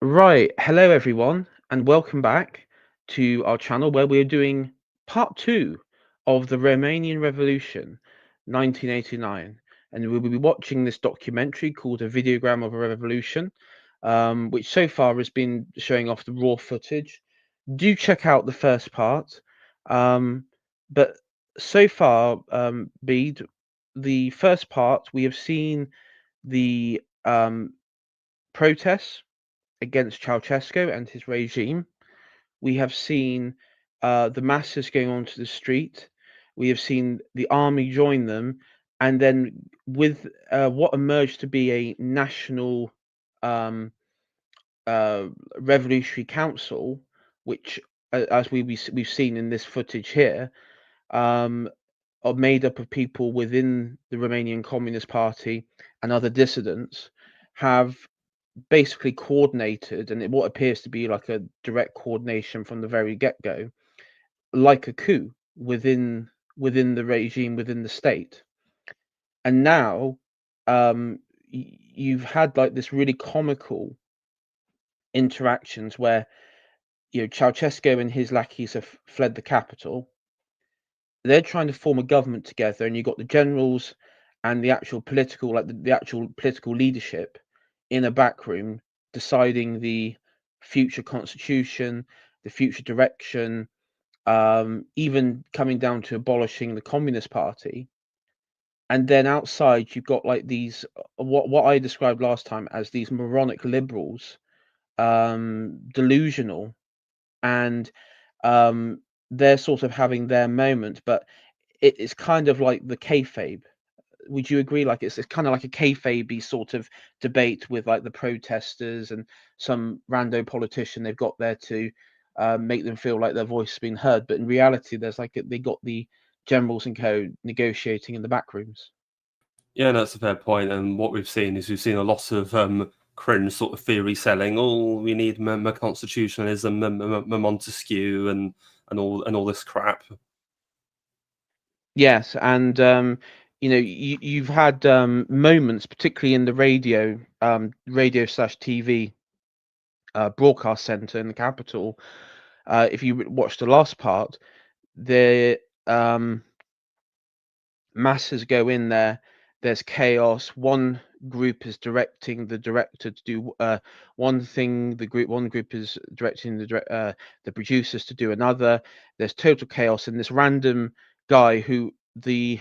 Right. Hello, everyone, and welcome back to our channel where we're doing part two of the Romanian Revolution, 1989. And we'll be watching this documentary called A Videogram of a Revolution, which so far has been showing off the raw footage. Do check out the first part. But so far, Bede, the first part, we have seen the protests against Ceausescu and his regime. We have seen the masses going onto the street. We have seen the army join them, and then with what emerged to be a national um, uh, revolutionary council, which, as we've seen in this footage here, um, are made up of people within the Romanian Communist Party and other dissidents, have basically coordinated, and what appears to be like a direct coordination from the very get-go, like a coup within the regime, within the state. And now you've had like this really comical interactions where Ceausescu and his lackeys have fled the capital. They're trying to form a government together, and you've got the generals and the actual political, like the actual political leadership in a back room deciding the future constitution, the future direction, even coming down to abolishing the Communist Party. And then outside, you've got like these what I described last time as these moronic liberals, delusional, and um, they're sort of having their moment, but it's kind of like the kayfabe. Would you agree? Like it's kind of like a kayfabe sort of debate with like the protesters and some rando politician they've got there to make them feel like their voice has been heard. But in reality, there's like they got the generals and co negotiating in the back rooms. Yeah, that's a fair point. And what we've seen is a lot of cringe sort of theory selling. Oh, we need constitutionalism, Montesquieu, and all this crap. Yes, and you've had moments, particularly in the radio slash TV broadcast center in the capital. If you watch the last part, the masses go in there. There's chaos. One group is directing the director to do one thing. One group is directing the producers to do another. There's total chaos, and this random guy who the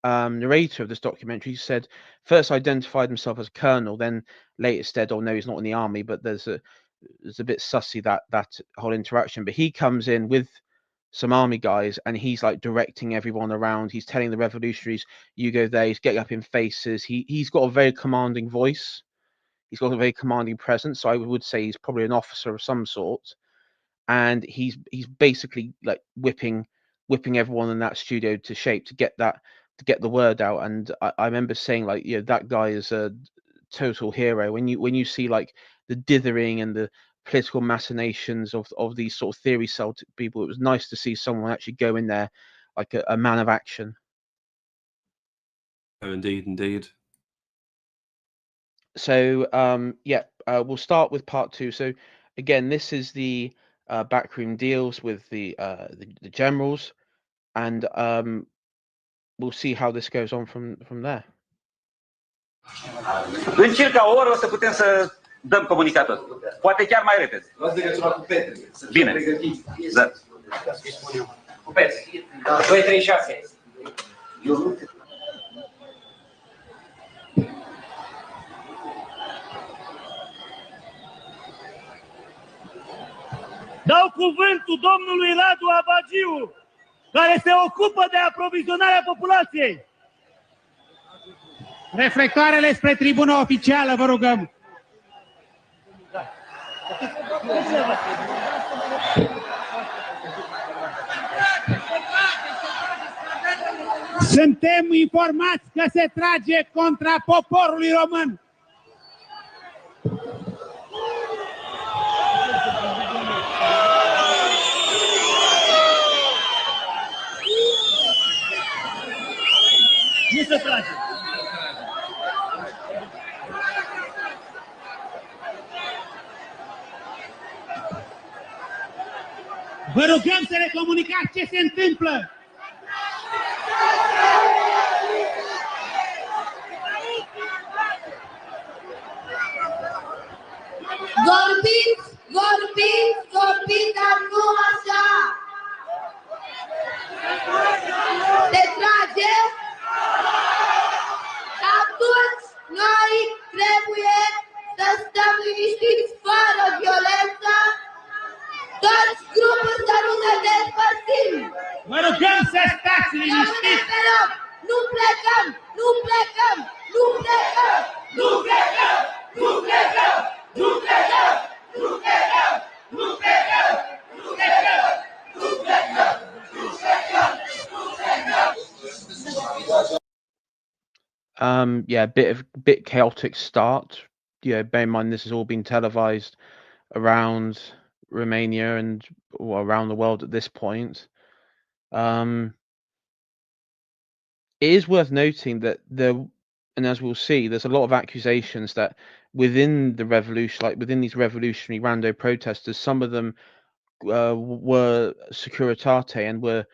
narrator of this documentary said first identified himself as a colonel, then later said, "Oh no, he's not in the army." But there's a bit sussy that whole interaction. But he comes in with some army guys, and he's like directing everyone around. He's telling the revolutionaries, "You go there." He's getting up in faces. He's got a very commanding voice. He's got a very commanding presence. So I would say he's probably an officer of some sort. And he's basically like whipping everyone in that studio to shape to get the word out. And I remember saying like, that guy is a total hero. When you see like the dithering and the political machinations of these sort of theory Celtic people, it was nice to see someone actually go in there like a man of action. Oh, indeed. So we'll start with part two. So again, this is the backroom deals with the generals, and we'll see how this goes on from there. În circa o oră o să putem să dăm comunicatul. Poate chiar mai repede. Luați legătura cu Petre. Bine. Da. Cu Petre. 236. Dau cuvântul domnului Radu Abagiu, care se ocupă de aprovizionarea populației. Reflectoarele spre tribuna oficială, vă rugăm. Suntem informați că se trage contra poporului român. Nu se trage. Vă rugăm să ne comunicați ce se întâmplă. Vorbiți, dar nu așa! Se trage? Atunci noi trebuie să stăm liniștiți fără violență, toți grupuri să nu ne despărțim! Vă rugăm să stați liniștiți! Nu plecăm! Nu plecăm! Nu plecăm! Nu plecăm! Nu plecăm! Nu plecăm! Nu plecăm! Nu plecăm! Nu plecăm! Nu plecăm! Nu plecăm! Nu plecăm! Yeah, bit chaotic start. Yeah, bear in mind this has all been televised around Romania and around the world at this point. It is worth noting that and as we'll see, there's a lot of accusations that within the revolution, like within these revolutionary rando protesters, some of them were Securitate and were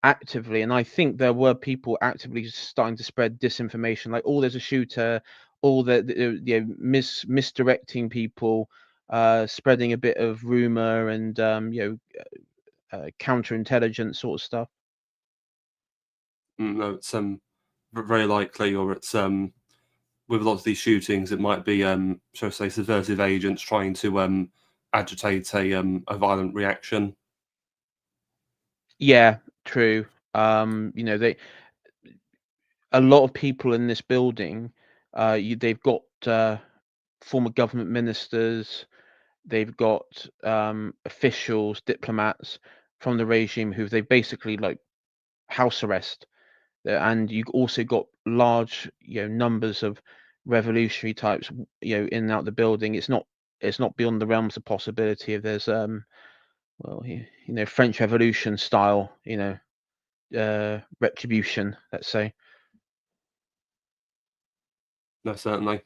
actively, and I think there were people actively starting to spread disinformation, like, oh, there's a shooter, misdirecting people, spreading a bit of rumor and counterintelligence sort of stuff. No, it's very likely, or it's with lots of these shootings, it might be shall I say subversive agents trying to agitate a violent reaction. Yeah, true. A lot of people in this building, they've got former government ministers, they've got officials, diplomats from the regime who they basically like house arrest, and you also got large numbers of revolutionary types in and out the building. It's not beyond the realms of possibility if there's French Revolution style retribution, let's say. No, certainly.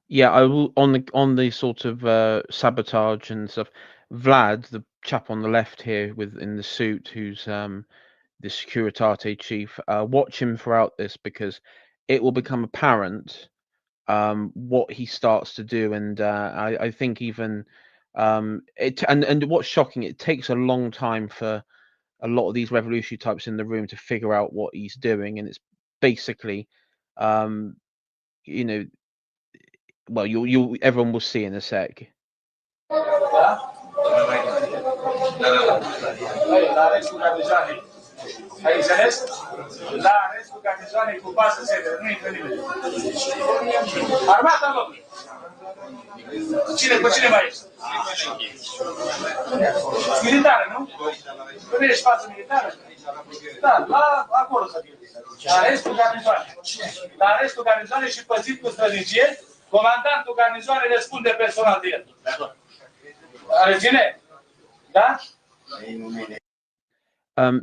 Yeah, I will on the sort of sabotage and stuff. Vlad, the chap on the left here in the suit, who's the Securitate chief, watch him throughout this, because it will become apparent what he starts to do, and I think even and what's shocking, it takes a long time for a lot of these revolutionary types in the room to figure out what he's doing, and it's basically well, everyone will see in a sec. Ai înțeles? La restul garnizoanei cu pasă severă, nu intră nimeni. Armata, domnule! Cu cine mai ești? Militară, nu? Nu ești față militară? Da, acolo să fie. La restul garnizoanei și păzit cu strănicie, comandantul garnizoanei răspunde personal de el. Are cine? Da?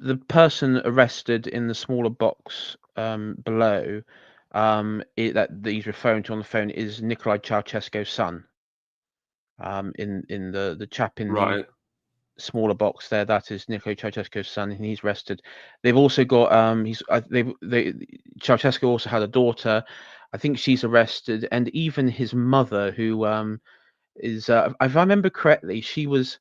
The person arrested in the smaller box below, that he's referring to on the phone, is Nicolae Ceausescu's son. In the chap in the smaller box there, that is Nicolae Ceausescu's son, and he's arrested. They've also got Ceausescu also had a daughter. I think she's arrested, and even his mother, who is if I remember correctly, she was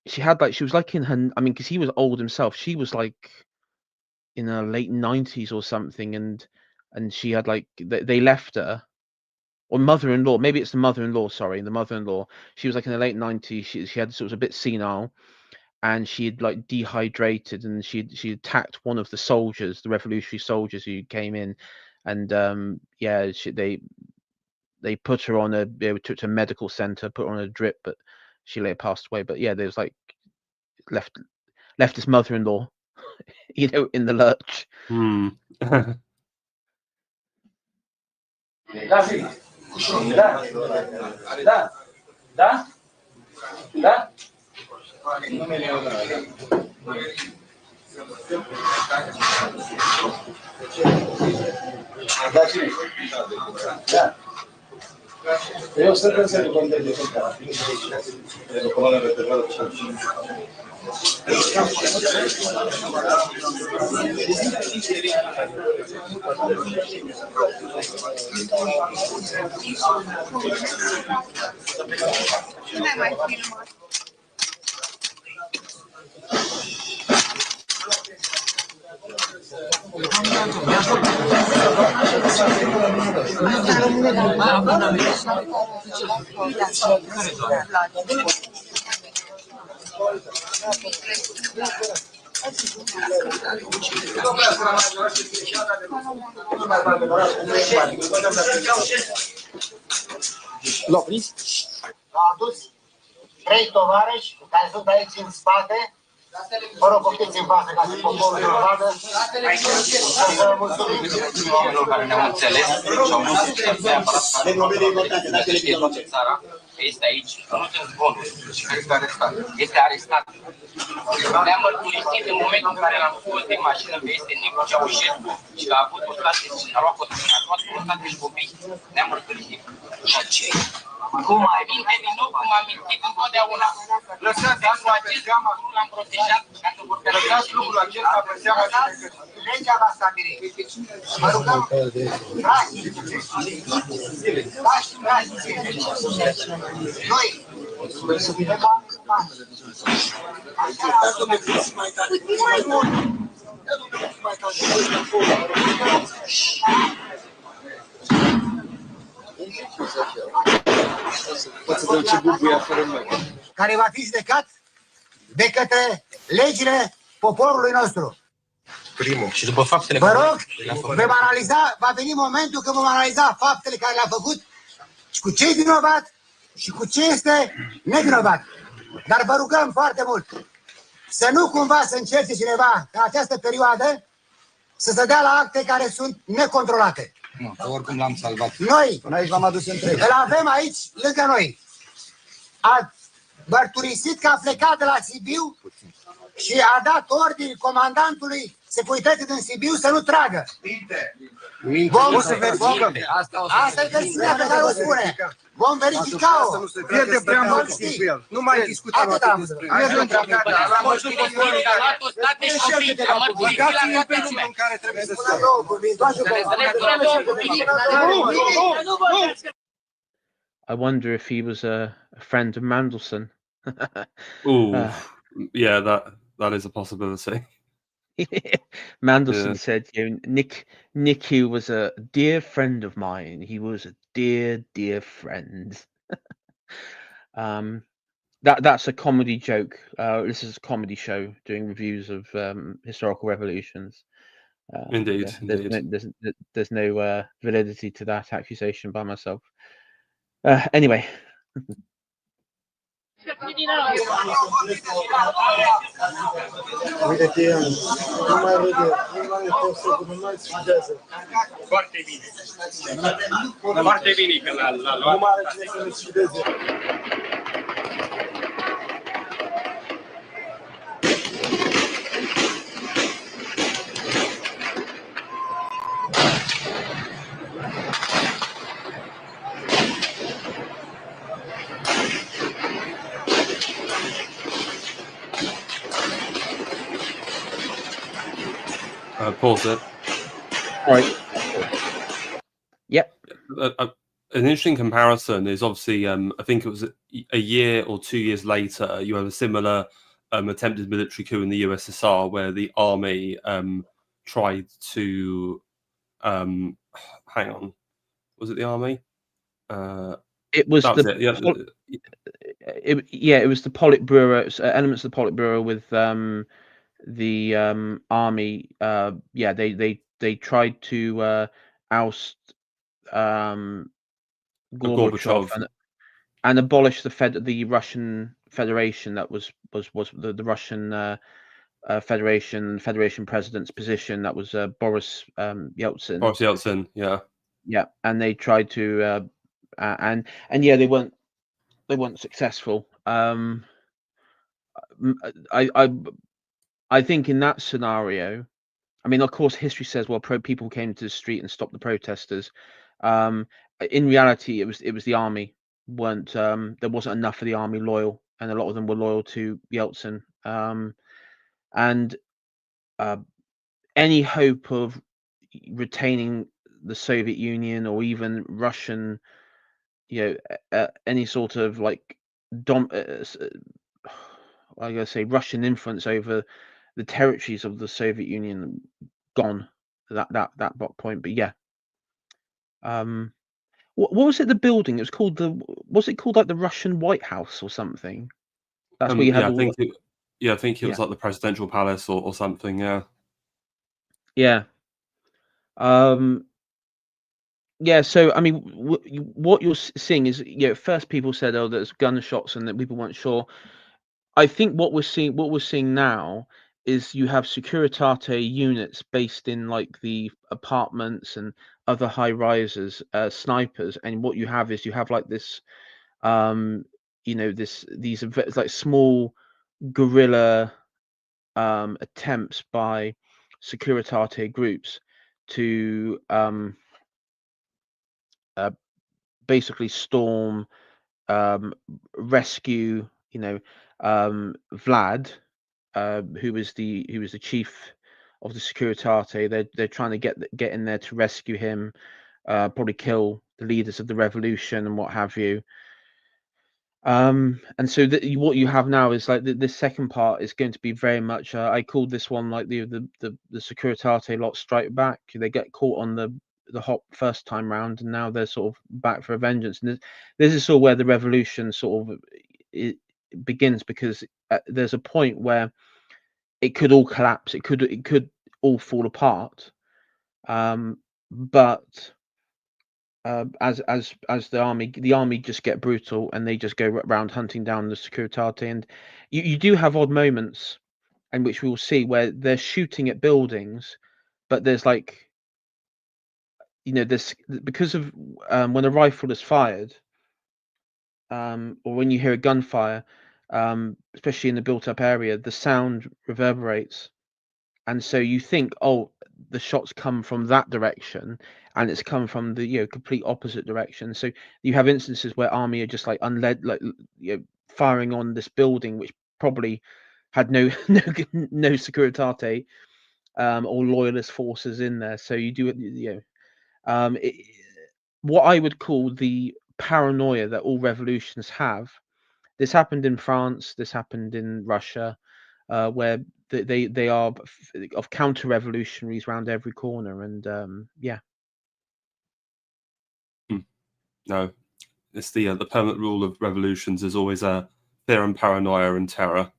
she was like in her, because he was old himself, she was like in her late 90s or something, and she had like they left her, or mother-in-law, maybe it's the mother-in-law, the mother-in-law, she was like in the late 90s, she had sort of a bit senile, and she had like dehydrated, and she attacked one of the soldiers, the revolutionary soldiers who came in, and they put her on they took to a medical center, put her on a drip, but she later passed away. But yeah, there was like left his mother-in-law, in the lurch. Da. Da. Da? Da? Da cine? Da. Eu sunt în sediu content de contact. Cine mai filmat? A adus 3 tovarăși care sunt aici în spate. Vă rog, poftiți în față ca să poporul să vadă. Să vă mulțumim. Celor care ne-au înțeles și au vrut să neapărat să știe toată țara că este aici, nu sunt zvonuri și că este arestat. Este arestat. Ne-a mărturisit în momentul în care l-am scos din mașină că este Nicu Ceaușescu și că a avut o state și a luat fotografiat și copii. Ne-a mărturisit. Cum mai minte din nou, cum am mintit întotdeauna. Lăsați acest lucru, l-am protejat ca să vorbesc. Lăsați lucrul acesta pe seama de Legea va stabili. Mă rugăm, frați, noi, care va fi judecat de către legile poporului nostru. primul. Și după faptele Vă rog, va veni momentul când vom analiza faptele care le-a făcut și cu ce e vinovat și cu ce este nevinovat. Dar vă rugăm foarte mult să nu cumva să încerce cineva în această perioadă să se dea la acte care sunt necontrolate. Nu, că oricum l-am salvat. Noi Până aici l-am adus întreg. îl avem aici lângă noi. A mărturisit că a plecat de la Sibiu și a dat ordine comandantului securității din Sibiu să nu tragă. Vom să verificăm. Asta e versiunea pe care o spune. Vom verifica-o. Pierde prea mult timp cu el. Nu mai discutăm atât despre el. Pierde prea mult timp. Am văzut că băgați-i în pensiul în care trebuie să stăm. I wonder if he was a friend of Mandelson. Ooh, yeah, that is a possibility. Mandelson said, Nicky was a dear friend of mine. He was a dear friend. That's a comedy joke. This is a comedy show doing reviews of historical revolutions. Indeed, there's no validity to that accusation by myself. Anyway. Uite-te, nu mai râde, nu mai pot să mai sfidează. Foarte bine. Foarte bine că l-a luat. Nu mai are cine să ne sfideze. Pause it. Right. Yep. An interesting comparison is obviously, I think it was a year or 2 years later, you have a similar attempted military coup in the USSR where the army tried to, hang on, was it the army? It was it, yeah. It was the Politburo, elements of the Politburo with the army. Yeah, they tried to oust Gorbachev and abolish the Russian Federation. That was the Russian Federation president's position. That was Boris Yeltsin. Boris Yeltsin, yeah. Yeah, and they tried to and yeah, they weren't successful. I think in that scenario, I mean, of course, history says, well, people came to the street and stopped the protesters. In reality, it was the army weren't. There wasn't enough of the army loyal, and a lot of them were loyal to Yeltsin. And any hope of retaining the Soviet Union or even Russian, any sort of like I gotta say Russian influence over the territories of the Soviet Union gone at that point. But yeah, what was it? The building? It was called was it called like the Russian White House or something? That's where you had I all. think it was like the presidential palace or something. Yeah. Yeah. Yeah. So I mean, what you're seeing is, first people said, oh, there's gunshots and that people weren't sure. I think what we're seeing now is you have Securitate units based in like the apartments and other high rises, snipers, and what you have is you have like this, these like small guerrilla attempts by Securitate groups to basically storm, rescue, Vlad, who was the chief of the Securitate. They're trying to get in there to rescue him, probably kill the leaders of the revolution and what have you. And so what you have now is like the second part is going to be very much. I called this one like the Securitate lot strike back. They get caught on the hop first time round, and now they're sort of back for a vengeance. And this is sort of where the revolution sort of it begins, because there's a point where it could all collapse. It could all fall apart. But as the army just get brutal and they just go around hunting down the Securitate, and you do have odd moments, in which we will see where they're shooting at buildings, but there's like, this because of when a rifle is fired, or when you hear a gunfire, especially in the built-up area, the sound reverberates, and so you think, oh, the shots come from that direction, and it's come from the complete opposite direction. So you have instances where army are just like firing on this building, which probably had no Securitate or loyalist forces in there. So you do what I would call the paranoia that all revolutions have. This happened in France. This happened in Russia, where they are of counter-revolutionaries around every corner, and yeah. No, it's the permanent rule of revolutions is always fear and paranoia and terror.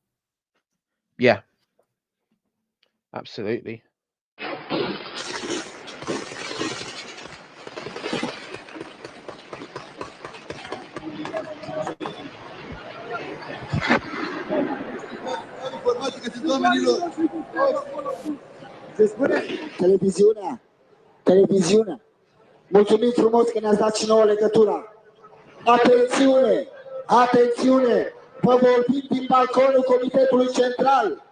Yeah, absolutely. Se spune televiziunea. Mulțumim frumos că ne-ați dat și nouă legătura. Atențiune, atențiune, vă vorbim din balconul Comitetului Central.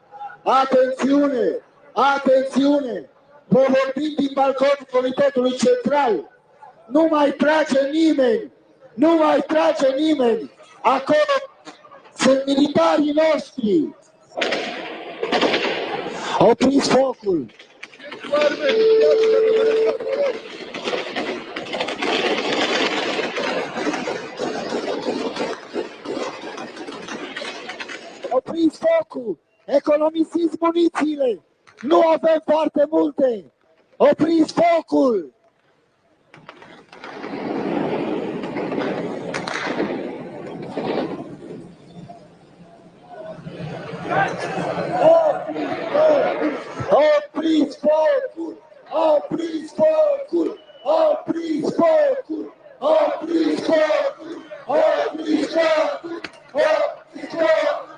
Atențiune, atențiune, vă vorbim din balconul Comitetului Central. Nu mai trage nimeni, nu mai trage nimeni. Acolo sunt militarii noștri. Opriți focul! Opriți focul! Economisiți munițiile! Nu avem foarte multe! Opriți focul! Opriți focul! Opriți focul! Opriți focul! Opriți focul! Opriți focul! Opriți focul!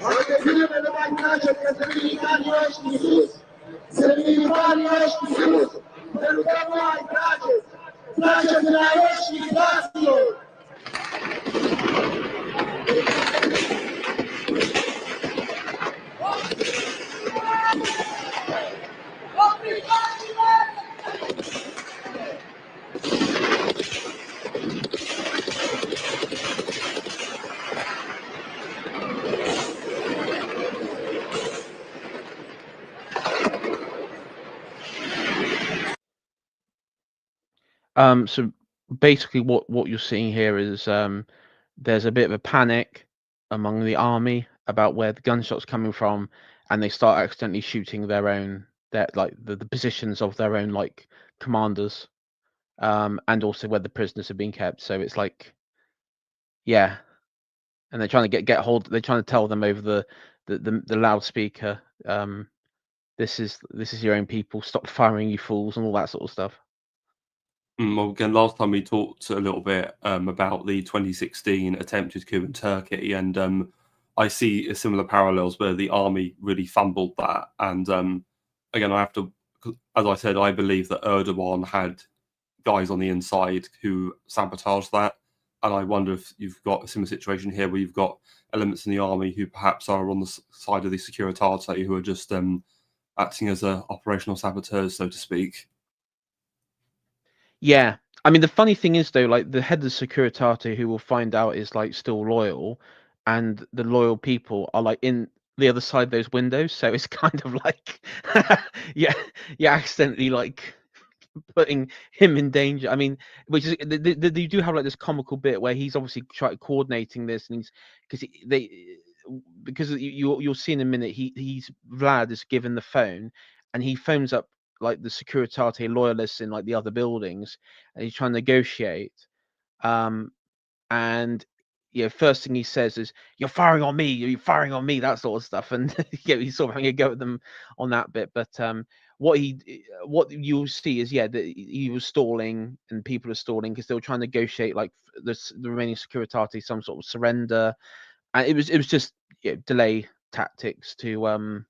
Atențiune, nu mai trage, că sunt militarii ăștia sus! Sunt militarii ăștia sus! Să nu mai trageți! Trageți înainte și dați-o! So basically what you're seeing here is there's a bit of a panic among the army about where the gunshots coming from, and they start accidentally shooting the positions of their own like commanders, and also where the prisoners are being kept. So it's like, yeah, and they're trying to get hold. They're trying to tell them over the loudspeaker, this is your own people. Stop firing, you fools, and all that sort of stuff. Well, again, last time we talked a little bit about the 2016 attempted coup in Turkey, and I see similar parallels where the army really fumbled that. And again, I have to, as I said, I believe that Erdogan had guys on the inside who sabotaged that. And I wonder if you've got a similar situation here where you've got elements in the army who perhaps are on the side of the Securitate who are just acting as operational saboteurs, so to speak. Yeah, I mean the funny thing is though, like the head of Securitate, who will find out is like still loyal, and the loyal people are like in the other side of those windows. So it's kind of like, yeah, you accidentally like putting him in danger. I mean, which is they do have like this comical bit where he's obviously coordinating this, and he's because you'll see in a minute Vlad is given the phone, and he phones up like the Securitate loyalists in like the other buildings, and he's trying to negotiate. And first thing he says is, "You're firing on me," that sort of stuff, and he's sort of having a go at them on that bit. But what you'll see is that he was stalling, and people are stalling because they were trying to negotiate like the Romanian Securitate some sort of surrender, and it was just delay tactics to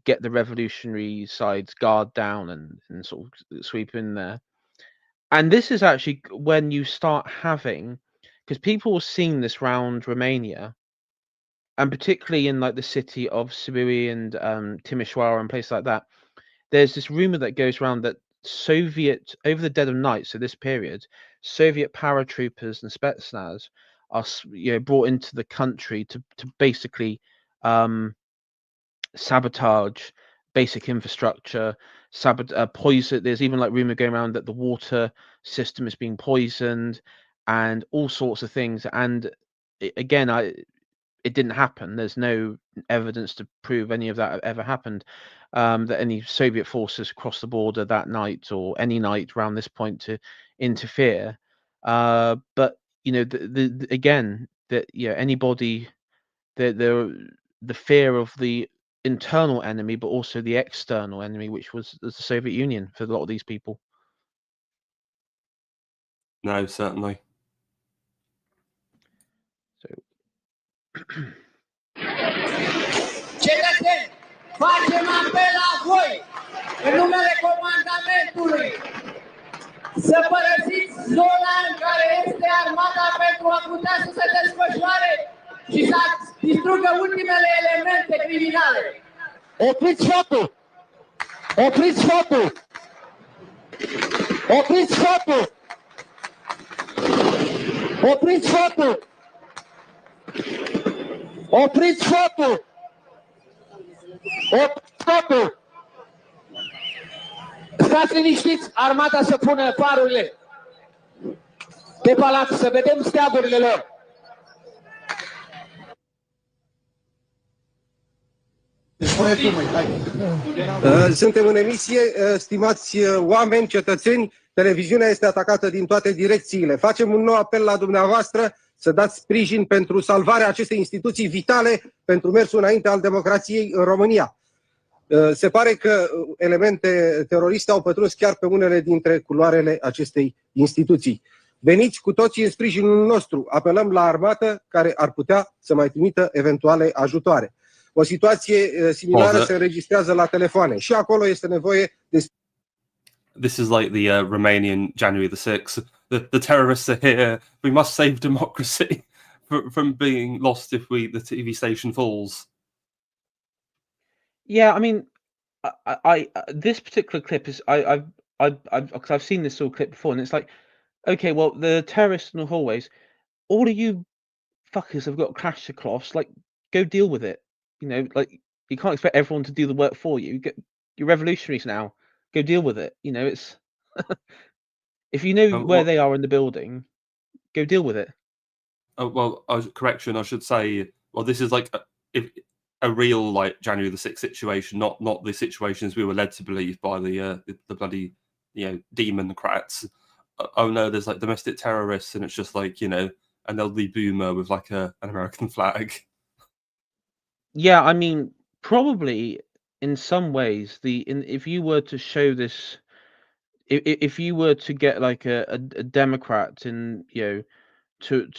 get the revolutionary side's guard down and sort of sweep in there. And this is actually when you start having, because people were seeing this round Romania, and particularly in like the city of Sibiu and Timișoara and places like that, there's this rumor that goes around that Soviet, over the dead of night, so this period, Soviet paratroopers and Spetsnaz are brought into the country to basically sabotage basic infrastructure, poison. There's even like rumor going around that the water system is being poisoned, and all sorts of things. And again, it didn't happen. There's no evidence to prove any of that ever happened. That any Soviet forces crossed the border that night or any night around this point to interfere. But again, that anybody, the fear of the internal enemy, but also the external enemy, which was the Soviet Union for a lot of these people. No, certainly. So. Cetățeni, facem apel la voi, în numele comandamentului, să părăsiți zona în care este armata pentru a putea să se desfășoare și să distrugă ultimele elemente criminale. Opriți fotul! Opriți fotul! Opriți fotul! Opriți fotul! Opriți fotul! Opriți fotul! Stați liniștiți, armata să pună farurile pe palat, să vedem steagurile lor. Suntem în emisie, stimați oameni, cetățeni, televiziunea este atacată din toate direcțiile. Facem un nou apel la dumneavoastră să dați sprijin pentru salvarea acestei instituții vitale pentru mersul înainte al democrației în România. Se pare că elemente teroriste au pătruns chiar pe unele dintre culoarele acestei instituții. Veniți cu toții în sprijinul nostru, apelăm la armată care ar putea să mai trimită eventuale ajutoare. O situație similară se înregistrează la telefoane și acolo este nevoie de... This is like the Romanian January the 6th. The terrorists are here. We must save democracy from being lost if the TV station falls. Yeah, I mean, I this particular clip is because I've seen this sort of clip before, and it's like, okay, well, the terrorists in the hallways, all of you fuckers have got Kalashnikovs, like, go deal with it. You know, like, you can't expect everyone to do the work for you. You're revolutionaries now. Go deal with it. You know, it's if you know where they are in the building, go deal with it. Oh, well, correction, I should say, well, this is like a real like January the 6th situation, not the situations we were led to believe by the bloody democrats. Oh no, there's like domestic terrorists, and it's just like an elderly boomer with like an American flag. Yeah, I mean, probably in some ways, if you were to show this, if you were to get like a Democrat to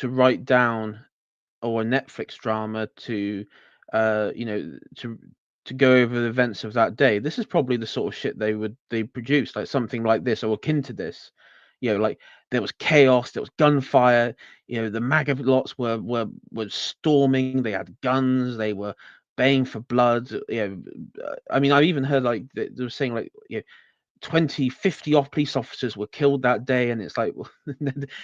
write down, or a Netflix drama to to go over the events of that day, this is probably the sort of shit they produce, like something like this or akin to this. Like there was chaos, there was gunfire, the MAGA lots were storming, they had guns, they were baying for blood. I mean, I've even heard like they were saying like 20, 50 police officers were killed that day, and it's like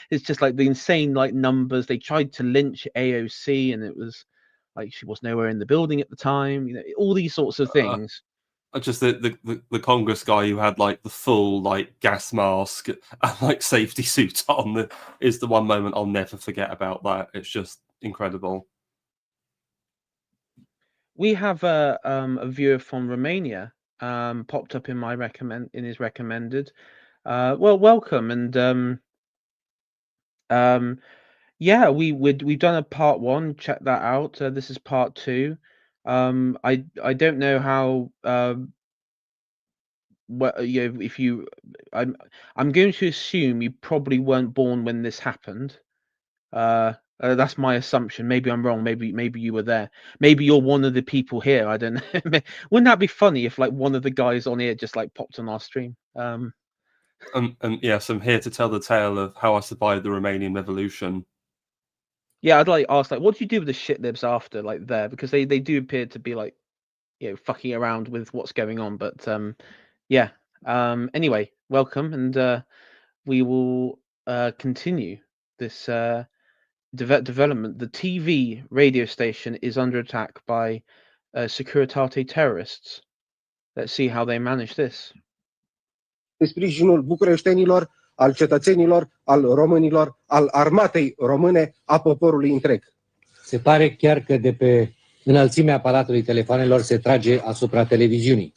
it's just like the insane like numbers. They tried to lynch AOC, and it was like she was nowhere in the building at the time. All these sorts of things. Just the Congress guy who had like the full like gas mask and like safety suit on is the one moment I'll never forget about that. It's just incredible. We have a viewer from Romania popped up in my his recommended. Well, welcome, and yeah, we've done a part 1. Check that out. This is part 2. I don't know how if you I'm going to assume you probably weren't born when this happened. That's my assumption. Maybe I'm wrong. Maybe you were there. Maybe you're one of the people here. I don't know. Wouldn't that be funny if like one of the guys on here just like popped on our stream? And yes, I'm here to tell the tale of how I survived the Romanian Revolution. Yeah, I'd like ask like, what do you do with the shit libs after like there? Because they do appear to be like, fucking around with what's going on. But yeah. Anyway, welcome, and we will continue this development. The TV radio station is under attack by Securitate terrorists. Let's see how they manage this. Sprijinul bucureștenilor, al cetățenilor, al românilor, al armatei române, a poporului întreg. Se pare chiar că de pe înălțimea aparatului telefonelor se trage asupra televiziunii.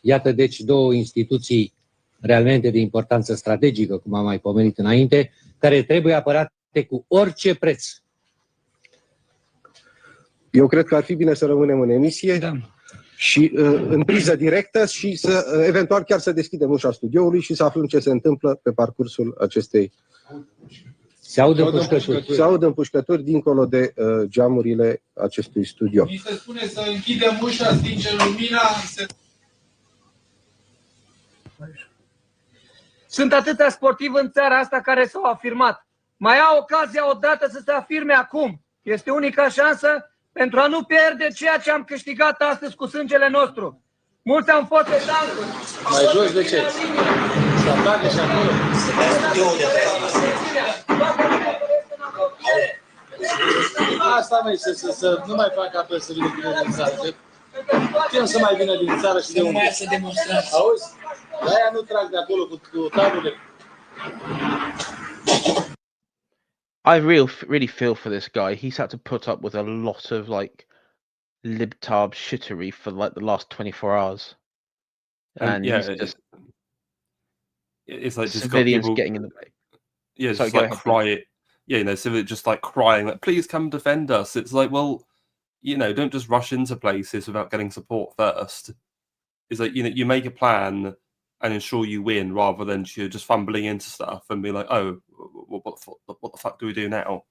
Iată deci două instituții realmente de importanță strategică, cum am mai pomenit înainte, care trebuie apărate cu orice preț. Eu cred că ar fi bine să rămânem în emisie, da, și în priză directă și să eventual chiar să deschidem ușa studioului și să aflăm ce se întâmplă pe parcursul acestei. Se aud împușcături. Se aud împușcături dincolo de geamurile acestui studio. Mi se spune să închidem ușa, stingem lumina. Sunt atâtea sportivi în țara asta care s-au afirmat. Mai au ocazia odată să se afirme acum. Este unica șansă pentru a nu pierde ceea ce am câștigat astăzi cu sângele nostru. Mulți am fost pe tancuri. Mai jos de ce? Să atacă și acolo. Asta mai să nu mai fac apel să vină din țară. Putem să mai vină din țară și de unde? Să demonstrați. Auzi? De-aia nu trag de acolo cu taburile. I really feel for this guy. He's had to put up with a lot of like libtard shittery for like the last 24 hours, and yeah, it's like just civilians got people getting in the way. Yeah, just like crying. Yeah, civilians just like crying, like, please come defend us. It's like, well, don't just rush into places without getting support first. It's like, you make a plan and ensure you win rather than just fumbling into stuff and be like, oh, what the fuck do we do now?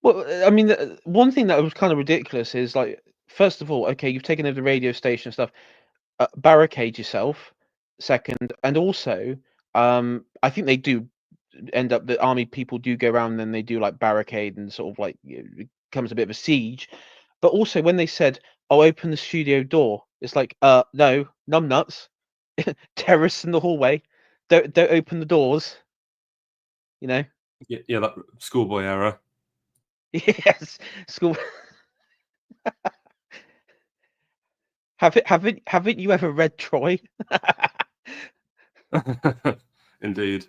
Well, I mean, one thing that was kind of ridiculous is like, first of all, okay, you've taken over the radio station and stuff, barricade yourself, second, and also I think they do end up, the army people do go around and they do like barricade and sort of like it becomes a bit of a siege. But also when they said, "Oh, open the studio door," it's like, no, numbnuts, terrorists in the hallway, don't open the doors. You know. Yeah, that schoolboy error. Yes, school. Haven't you ever read Troy? Indeed.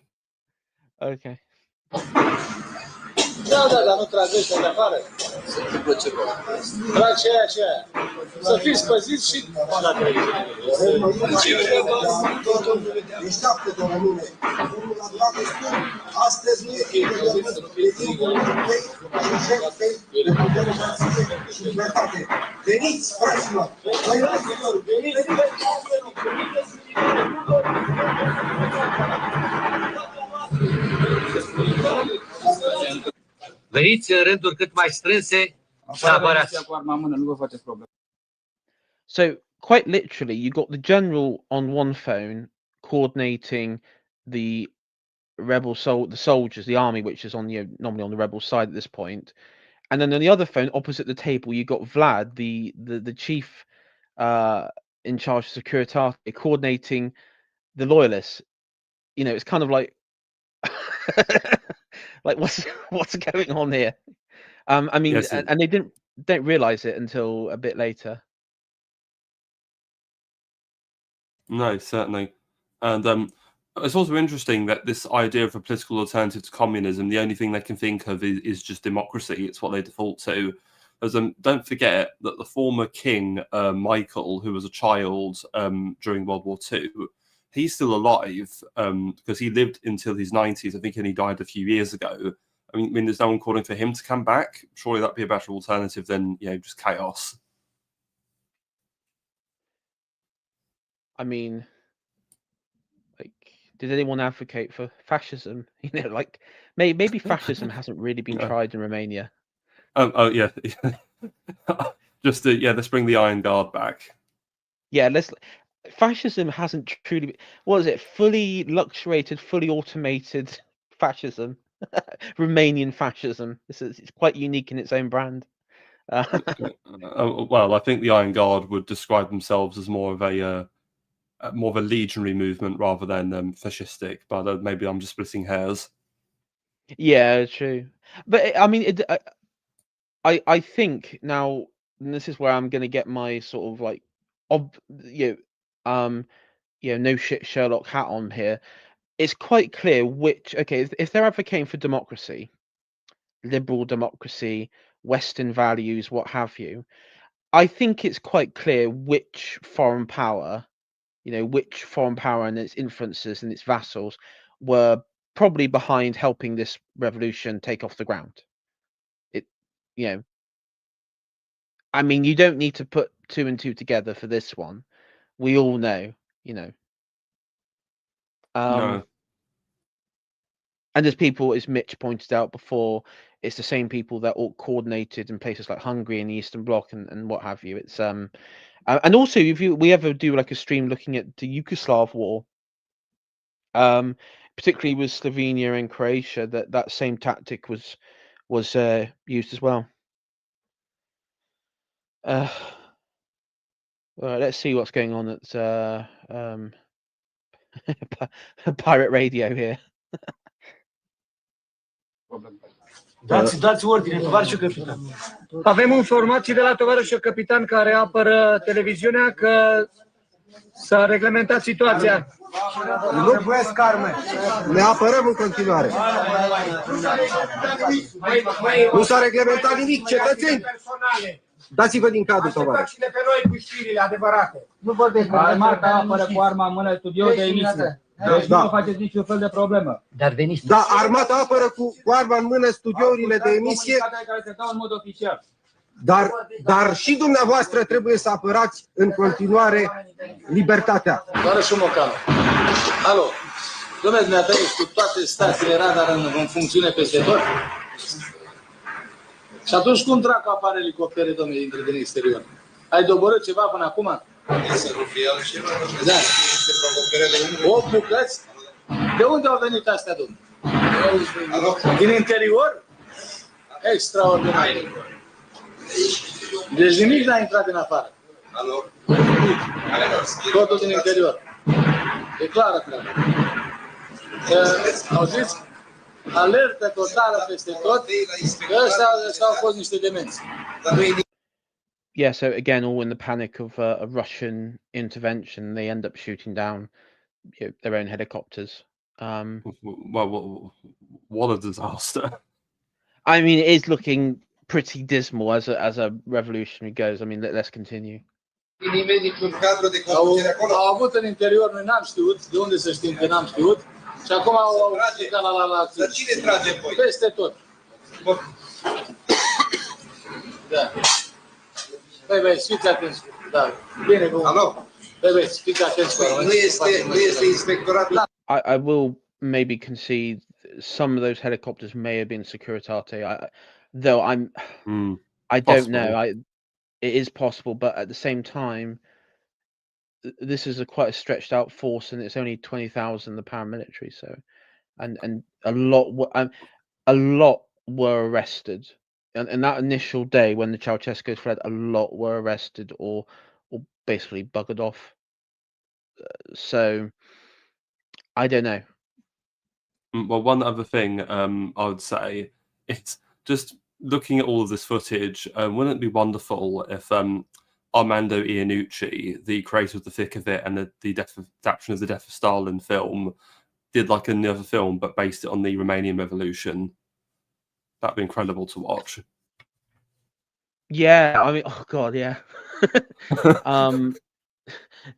Okay. Da, dar nu tragi ăștia de afară. Trag și aia. Să fiți păziți și la televiziune. Deșteaptă de la mine. Unul la toate spun, astăzi nu e și libertate. Veniți, fraților! Veniți! Veniți în rânduri cât mai strânse să apărați. So quite literally, you got the general on one phone coordinating the the soldiers, the army, which is on normally on the rebel side at this point, and then on the other phone opposite the table, you got Vlad, the chief in charge of Securitate, coordinating the loyalists. You know, it's kind of like like what's going on here? I mean, Yes, and they don't realize it until a bit later. No, certainly. And it's also interesting that this idea of a political alternative to communism, the only thing they can think of is just democracy. It's what they default to. As don't forget that the former king, Michael, who was a child during World War II, he's still alive because he lived until his 90s, I think, and he died a few years ago. I mean, there's no one calling for him to come back. Surely that'd be a better alternative than, just chaos. I mean, like, did anyone advocate for fascism? You know, like maybe fascism hasn't really been tried in Romania. Oh yeah, just let's bring the Iron Guard back. Yeah, fascism hasn't truly. What is it? Fully luxuriated, fully automated fascism. Romanian fascism. It's quite unique in its own brand. Well, I think the Iron Guard would describe themselves as more of a legionary movement rather than fascistic. But maybe I'm just splitting hairs. Yeah, true. But I mean, I think now, and this is where I'm going to get my sort of like, no shit Sherlock hat on here. It's quite clear if they're advocating for democracy, liberal democracy, Western values, what have you, I think it's quite clear which foreign power and its influences and its vassals were probably behind helping this revolution take off the ground. I mean, you don't need to put two and two together for this one. We all know, No. And there's people, as Mitch pointed out before, it's the same people that all coordinated in places like Hungary and the Eastern Bloc and what have you. It's and also if we ever do like a stream looking at the Yugoslav war, particularly with Slovenia and Croatia, that same tactic was used as well. All right, let's see what's going on at Pirate Radio here. Dați ordine, tovarășul capitan. Avem informații de la tovarășul capitan care apără televiziunea că s-a reglementat situația. Nu trebuiesc arme. Ne apărăm în continuare. Nu s-a reglementat nimic, cetățeni. Dați-vă din cadru, tovarăș. Atacați-ne pe noi cu știrile adevărate. Nu vorbesc. Marca apără cu arma în mână studio de emisie. Deci nu faceți niciun fel de problemă. Dar veniți. Da, armata apără cu arma în mână studiourile de emisie. Care se dau în mod oficial. Dar și dumneavoastră trebuie să apărați în continuare libertatea. Tovarășul Mocanu. Alo. Dom'le, dumneata ești cu toate stațiile radar în funcțiune peste tot? Și atunci cum dracu apare elicoptere, dom'le, dintre din exterior? Ai doborât ceva până acum? Da. 8 bucăți? De unde au venit astea, domnule? Din interior? Extraordinar. Deci nimic n-a intrat din afară. Totul din interior. E clară, clar. Auziți? Alertă totală peste tot. Ăștia au fost niște demenți. Yeah, so again, all in the panic of a Russian intervention, they end up shooting down their own helicopters. Well, what a disaster! I mean, it is looking pretty dismal as a revolutionary goes. I mean, let's continue. Au avut în interior, noi n-am știut, de unde să știm că n-am știut, și acum au plecat la acțiune. Dar cine trage voi? Peste tot. Da. Băi, fiți atenți. Da. Bine, bun. Alo? Băi, fiți atenți. Nu este inspectoratul. I will maybe concede some of those helicopters may have been Securitate. Though I don't know. It is possible, but at the same time, this is quite a stretched out force, and it's only 20,000 the paramilitary. So, and a lot were arrested, and in that initial day when the Ceausescu fled, a lot were arrested or basically buggered off. So, I don't know. Well, one other thing I would say, it's just looking at all of this footage, wouldn't it be wonderful if Armando Iannucci, the creator of The Thick of It and the adaptation of the Death of Stalin film, did like another film but based it on the Romanian Revolution? That'd be incredible to watch. Yeah, I mean, oh god, yeah.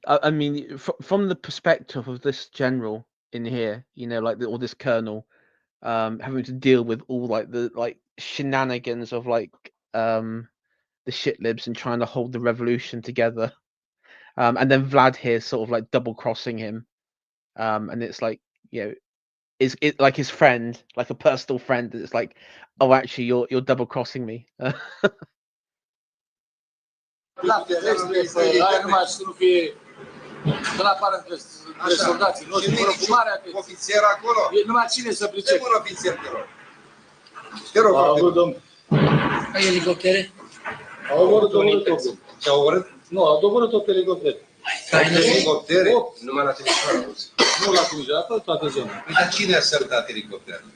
I mean, from the perspective of this general in here, you know, like or this colonel, having to deal with all like the shenanigans of the shitlibs and trying to hold the revolution together, and then Vlad here sort of like double crossing him, and it's like, you know, is it like his friend, like a personal friend? It's like, oh, actually, you're double crossing me. Să nu apară între soldații noștri, mă rog, cu mare atenție. Ofițer acolo? E numai cine să pricepe. Un ofițer, te rog. Te rog, au avut, domn. Ai elicoptere? Au omorât 8 elicoptere. Ce-au omorât? Nu, au doborât 8 elicoptere. Elicoptere? Numai la Timișoara. Nu la Timișoara, pe toată zona. Dar cine a sărtat elicopterele?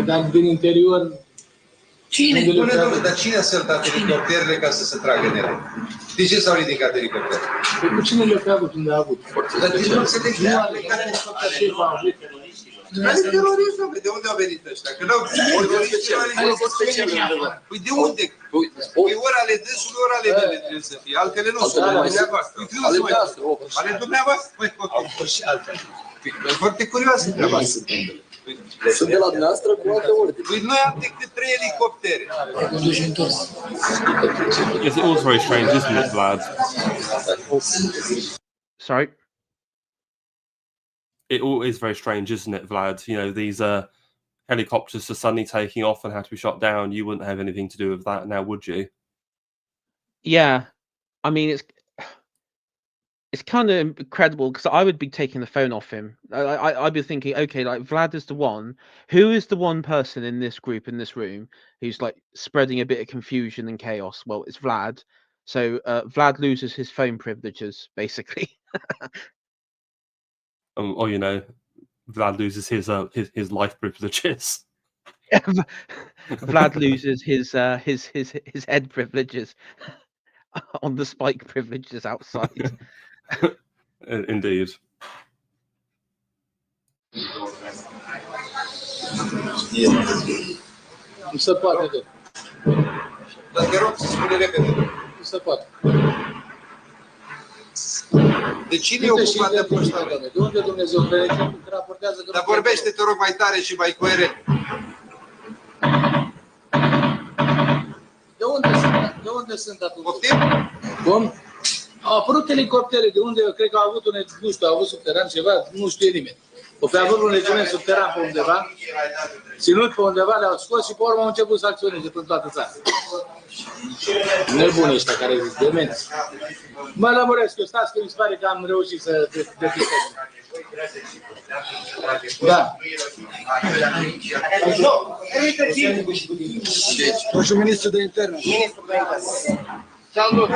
Dar din interior... Cine? Dar cine a sărtat elicopterele ca să se tragă în ele? De ce s-au ridicat elicopterele? Cu cine le-a avut? Unde a avut? Dar de ce nu se declară? Care terorism? De unde au venit ăștia? Că n-au Păi de unde? Păi ori ale dânsului, ori ale mele trebuie să fie. Altele nu sunt. Ale dumneavoastră? Păi, și altele. E foarte curioasă treaba asta. Sunt de la dumneavoastră cu alte ordine. Păi noi am decât 3 elicoptere. It's also very strange, isn't it, Vlad? Sorry? It all is very strange, isn't it, Vlad? You know, these helicopters are suddenly taking off and had to be shot down. You wouldn't have anything to do with that now, would you? Yeah. I mean, it's kind of incredible because I would be taking the phone off him. I'd be thinking, okay, like Vlad is the one. Who is the one person in this group, in this room, who's like spreading a bit of confusion and chaos? Well, it's Vlad. So Vlad loses his phone privileges, basically. Or, you know, Vlad loses his life privileges. Vlad loses his head privileges on the spike privileges outside. Indeed. Nu se poate tot. Dar te rog să spune repede. Nu se poate. De cine e ocupat de poșta? De unde Dumnezeu raportează? Dar vorbește, te rog, mai tare și mai coerent. De unde sunt atunci? Poftim? Cum? Au apărut elicoptere, de unde eu cred că au avut nu știu, au avut subteran ceva, nu știe nimeni. O fi avut un regiment subteran pe undeva, ținut pe undeva, le-au scos și pe urmă au început să acționeze prin toată țara. Nebunii ăștia care zic, demenți. Mă lămuresc, eu stați că mi se pare că am reușit să depistez. Da. Și ministrul de interne. Ministrul de interne. Salut!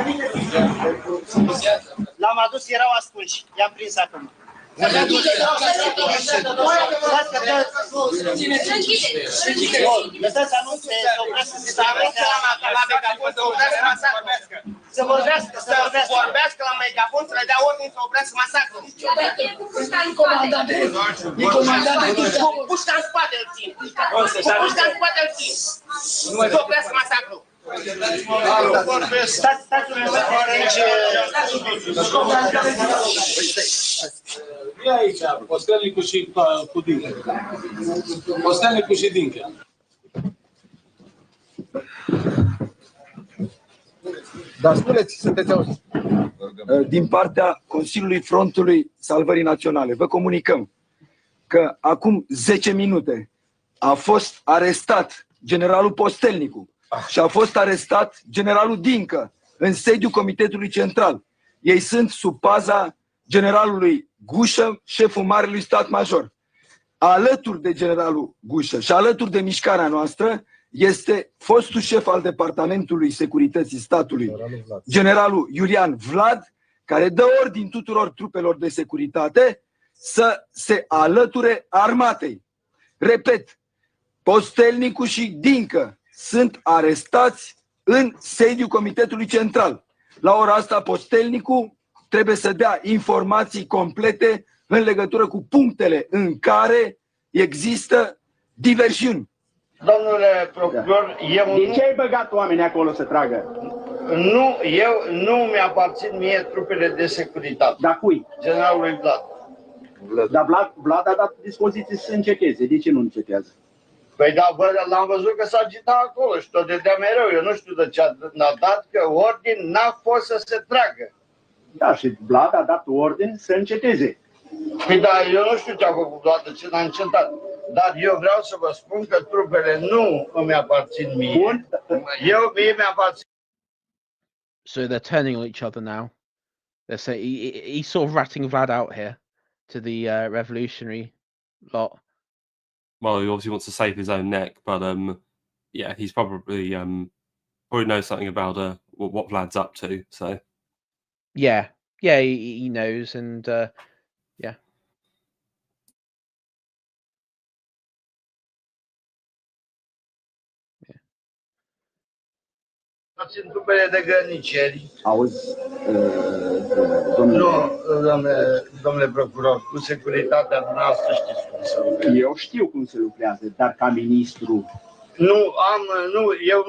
L-am adus, erau ascunși. I-am prins acum. Lăsați să anunțe, să oprească, să vorbească la megafon, să le dea ordine să oprească masacrul. E comandantul. Pușca în spate îl țin. Pușca în spate îl țin. Să oprească masacrul. Stați un moment aici. E aici, postelnicul și cu Dincă. Postelnicul și Dincă. Dar spuneți, sunteți auziți. Din partea Consiliului Frontului Salvării Naționale, vă comunicăm că acum 10 minute a fost arestat generalul Postelnicu și a fost arestat generalul Dincă în sediul Comitetului Central. Ei sunt sub paza generalului Gușă, șeful Marelui Stat Major. Alături de generalul Gușă și alături de mișcarea noastră este fostul șef al Departamentului Securității Statului, generalul Iulian Vlad, care dă ordin tuturor trupelor de securitate să se alăture armatei. Repet, Postelnicu și Dincă sunt arestați în sediul Comitetului Central. La ora asta, Postelnicu trebuie să dea informații complete în legătură cu punctele în care există diversiuni. Domnule procuror, eu de ce ai băgat oamenii acolo să tragă? Nu mi-aparțin mie trupele de securitate. Dar cui? Generalului Vlad. Dar Vlad a dat dispoziții să înceteze. De ce nu încetează? Păi da, l-am văzut că s-a agitat acolo și tot dădea mereu. Eu nu știu de ce a dat, că ordin n-a fost să se tragă. Da, și Vlad a dat ordin să înceteze. Păi da, eu nu știu ce a făcut Vlad, de ce n-a încetat. Dar eu vreau să vă spun că trupele nu îmi aparțin mie. Bun. Mie mi-aparțin. So they're turning on each other now. They're saying he's sort of ratting Vlad out here to the revolutionary lot. Well, he obviously wants to save his own neck, but yeah, he's probably knows something about what Vlad's up to. So Yeah, he knows, and yeah. Țin trupele de grăniceri. Auzi, domnule procuror, cu securitatea dumneavoastră știți cum se lucrează. Eu știu cum se lucrează, dar ca ministru... Eu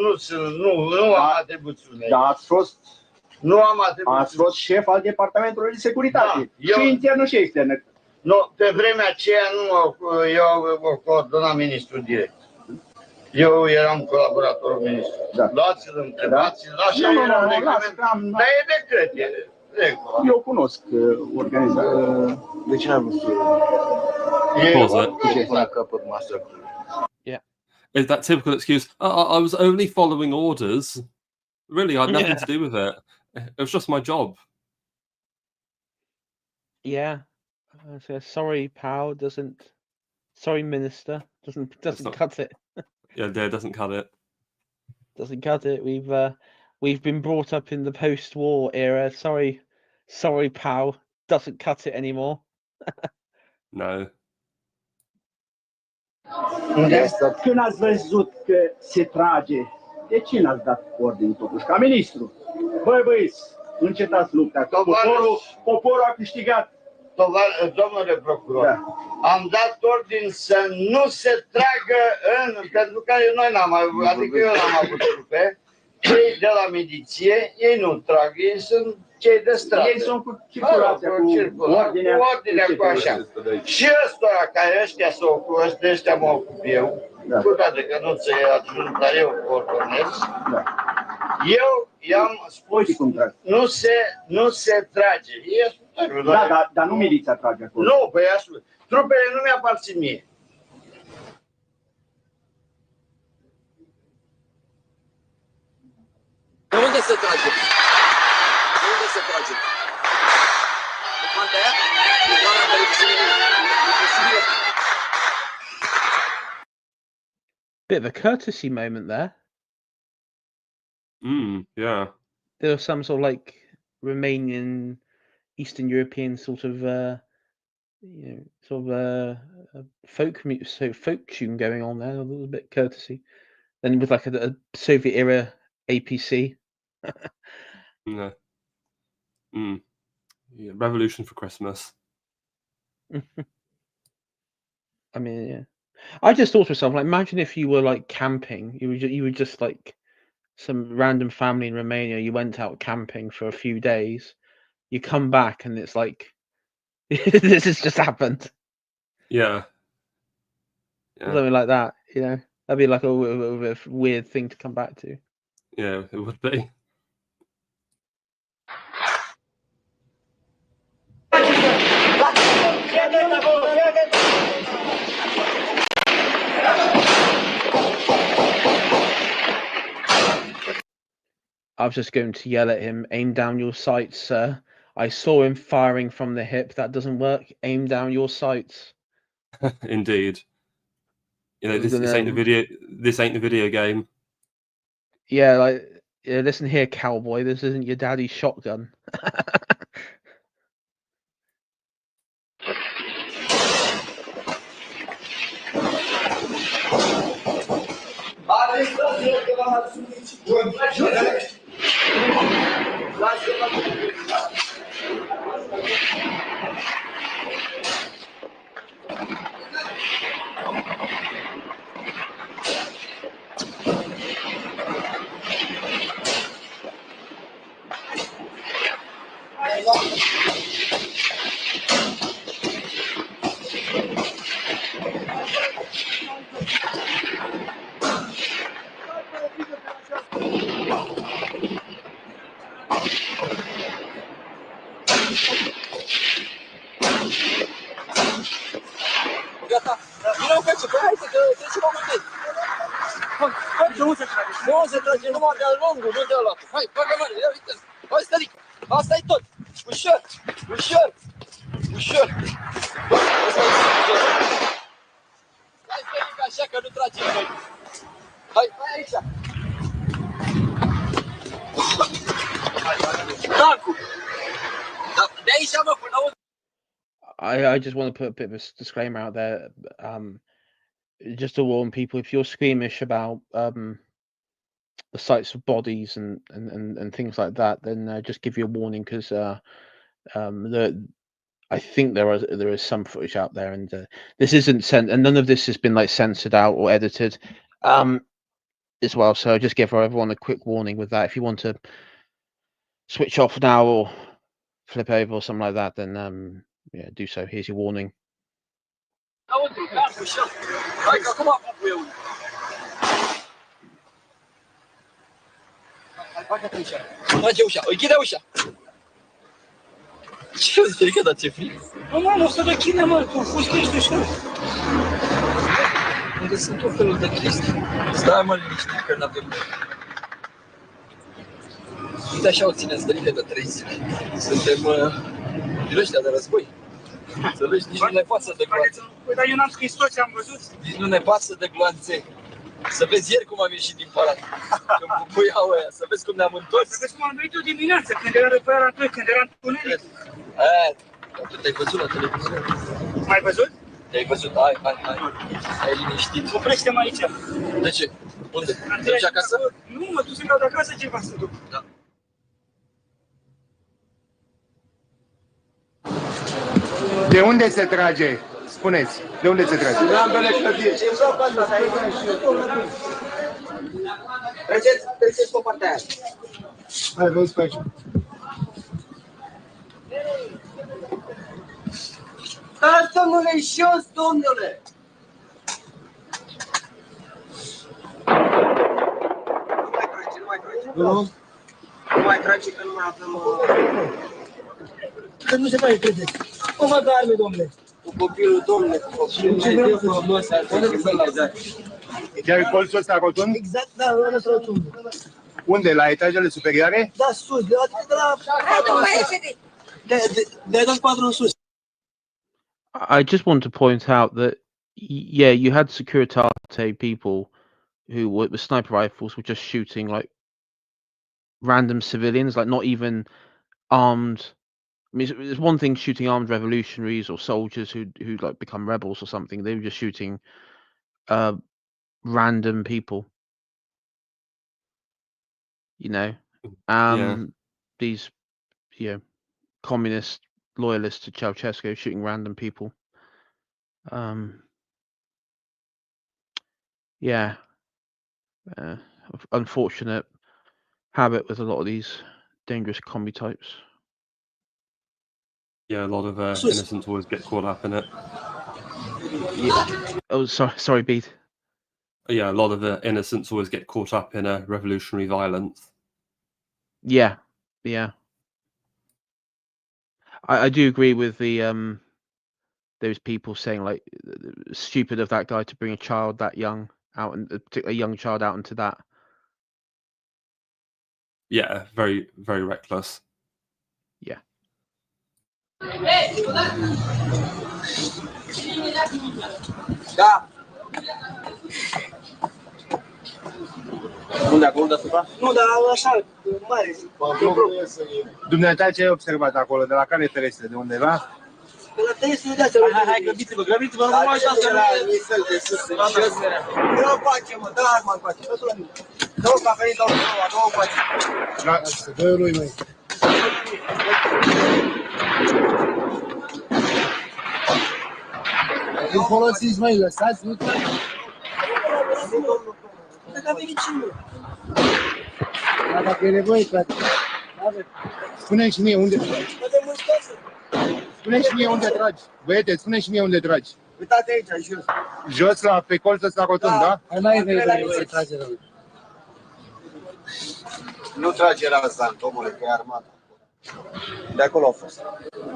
nu am atribuțiune. Dar ați fost... Nu am atribuțiune. Ați fost șef al Departamentului de Securitate. Da, și internă și externă. Nu, pe vremea aceea eu coordonam ministrul direct. Eu eram colaboratorul ministrului. Da. Luați-l, întrebați-l, așa era regulament. Dar e decret, Eu cunosc organizația. De ce n-am văzut? Yeah. Is that typical excuse? I was only following orders. Really, I had nothing to do with it. It was just my job. Yeah. Sorry, pal. Sorry, minister. Doesn't cut it. Yeah, it doesn't cut it. Doesn't cut it. We've been brought up in the post-war era. Sorry, pal. Doesn't cut it anymore. No. Când ați văzut că se trage, de ce n-ați dat ordine totuși? Ca ministru. Băieți, încetați lupta. Poporul a câștigat. Domnule procuror, da. Am dat ordin să nu se tragă pentru că noi n-am avut, adică eu n-am avut trupe, cei de la miliție, ei nu trag, ei sunt cei de stradă. Ei sunt cu circulația, cu ordinea, cu așa. Și ăștia mă ocup eu, cu toate că nu ți-ai adjunct, dar eu coordonez. Eu i-am spus, nu se trage. Da, dar nu miliția trage acolo. Nu, păi Trupele nu mi-aparțin mie. De unde se trage? De unde se trage? De partea aia? De doar în televiziune? E posibil? Bit of a courtesy moment there. Yeah. There was some sort of like Romanian, Eastern European sort of, folk tune going on there. A little bit courtesy, then with like a Soviet era APC. Yeah. Yeah. Revolution for Christmas. I mean, yeah. I just thought to myself, like, imagine if you were like camping. You were just like some random family in Romania. You went out camping for a few days. You come back and it's like this has just happened. Yeah. Something like that. You know, that'd be like a weird thing to come back to. Yeah, it would be. I was just going to yell at him, aim down your sights, sir. I saw him firing from the hip. That doesn't work. Aim down your sights. Indeed. You know, this ain't the video. This ain't the video game. Yeah, like, yeah, listen here, cowboy. This isn't your daddy's shotgun. Gata. Vino pe ce, hai să trecem la multe. Hai, nu se trage numai de-al lungul, nu de-al latul. Hai, bagă mâine, ia uite. Hai, stărică. Asta e tot. Ușor, ușor, ușor. Hai, stărică așa că nu tragem noi. Hai, hai aici. Tancul. De aici, mă, până unde. I just want to put a bit of a disclaimer out there, just to warn people: if you're squeamish about the sights of bodies and things like that, then just give you a warning, because I think there is some footage out there, and this isn't and none of this has been like censored out or edited, as well. So just give everyone a quick warning with that. If you want to switch off now or flip over or something like that, then yeah, do so. Here's your warning. Hai că acum apă eu. Hai, bagă-te ușa. Trage ușa, închide ușa. Ce zice, dar ce fric? Nu, mă, o să dă chine, mă, tu fuschești ușa. Unde sunt tot felul de chestii. Stai, mă, liniștit, că n-avem. Uite așa o țineți stările de 3 zile. Suntem din ăștia de război. Înțelegi? Nici nu ne pasă de gloanțe. Păi, dar eu n-am scris tot ce am văzut. Nici nu ne pasă de gloanțe. Să vezi ieri cum am ieșit din palat. Când bubuiau aia, să vezi cum ne-am întors. Să vezi cum am venit eu dimineața, când era pe ăla 2, când era întuneric. Tu te-ai văzut la televiziune? M-ai văzut? Te-ai văzut, hai. Ai liniștit. Oprește-mă aici. De ce? Unde? Te duci acasă? Nu, mă duc să-mi dau de acasă ceva să duc. Da. De unde se trage? Spuneți, de unde se trage? Din ambele clădiri. Treceți pe partea aia. Hai, vezi pe aici. Stați, domnule, jos, domnule! Nu mai trage, că nu mai avem... Că nu se mai crede. O văd arme, domnule. copilul domnule, copilul frumos ar fi. Chiar colțul ăsta rotund? Exact, da, ăla s-a rotund. Unde? La etajele superioare? Da, sus, de la 4 în sus. De la 4 în sus. I just want to point out that, yeah, you had Securitate people who were with sniper rifles were just shooting like random civilians, like not even armed. I mean, it's one thing shooting armed revolutionaries or soldiers who like become rebels or something. They were just shooting random people. You know, these communist loyalists to Ceausescu shooting random people. Unfortunate habit with a lot of these dangerous combi types. Yeah, a lot of innocents always get caught up in it. Yeah. Oh, sorry, Bede. Yeah, a lot of innocents always get caught up in revolutionary violence. Yeah. I do agree with the those people saying like stupid of that guy to bring a child that young out, and particularly a young child out into that. Yeah, very, very reckless. Yeah. Da. Unde acolo deasupra? Nu, dar așa, mare. Dumneata, ce ai observat acolo? De la care terestre? De undeva? De la terestre de astea. Hai, grăbiți-vă, nu mă așa să nu nisel de sus. Nu face, mă, da, mă, face. Nu, că a venit a doua face. Dă lui, măi. Îl folosiți, măi, lăsați, nu trebuie. Dacă a venit și nu. Dar dacă e nevoie, frate. Spune-mi și mie unde tragi. Spune-mi și mie unde tragi. Băiete, spune-mi și mie unde tragi. Uitați aici, jos. Jos, pe colțul ăsta rotund, da? Hai mai vrei să trage rău. Nu trage razant, omule, că e armata. De acolo au fost.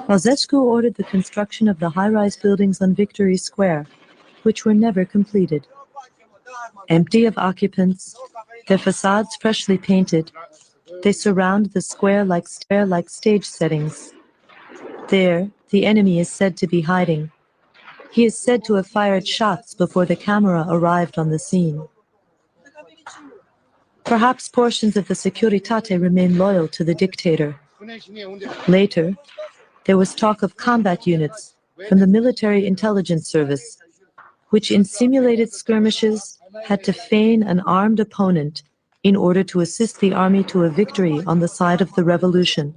Ceausescu ordered the construction of the high-rise buildings on Victory Square, which were never completed. Empty of occupants, their facades freshly painted, they surround the square like stage settings. There, the enemy is said to be hiding. He is said to have fired shots before the camera arrived on the scene. Perhaps portions of the Securitate remain loyal to the dictator. Later, there was talk of combat units from the Military Intelligence Service, which in simulated skirmishes had to feign an armed opponent in order to assist the army to a victory on the side of the revolution.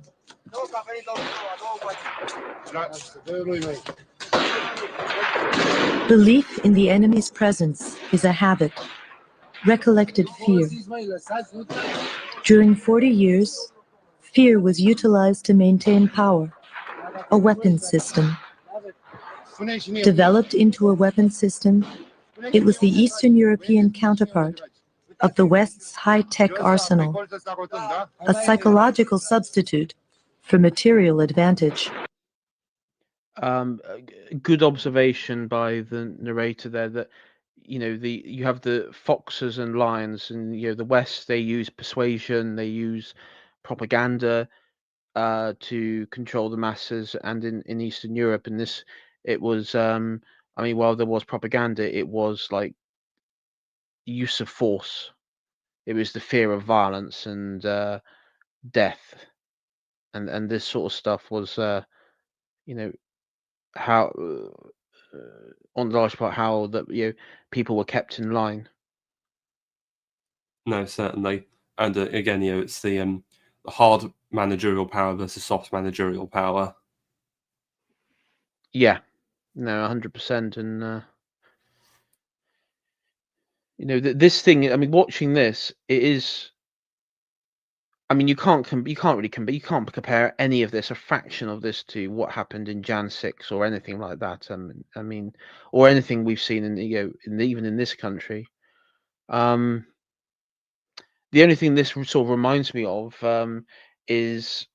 Belief in the enemy's presence is a habit, recollected fear. During 40 years, fear was utilized to maintain power, a weapon system. Developed into a weapon system, it was the Eastern European counterpart of the West's high-tech arsenal, a psychological substitute for material advantage. Good observation by the narrator there that you have the foxes and lions, and the West, they use persuasion, they use propaganda to control the masses, and in Eastern Europe, and this it was while there was propaganda, it was like use of force. It was the fear of violence and death, and this sort of stuff was how on the large part how that people were kept in line. No, certainly, and again, it's the hard managerial power versus soft managerial power. Yeah, no, 100%, and this thing. I mean, watching this, it is. I mean, you can't compare any of this, a fraction of this, to what happened in Jan 6 or anything like that. I mean, or anything we've seen in even in this country. The only thing this sort of reminds me of is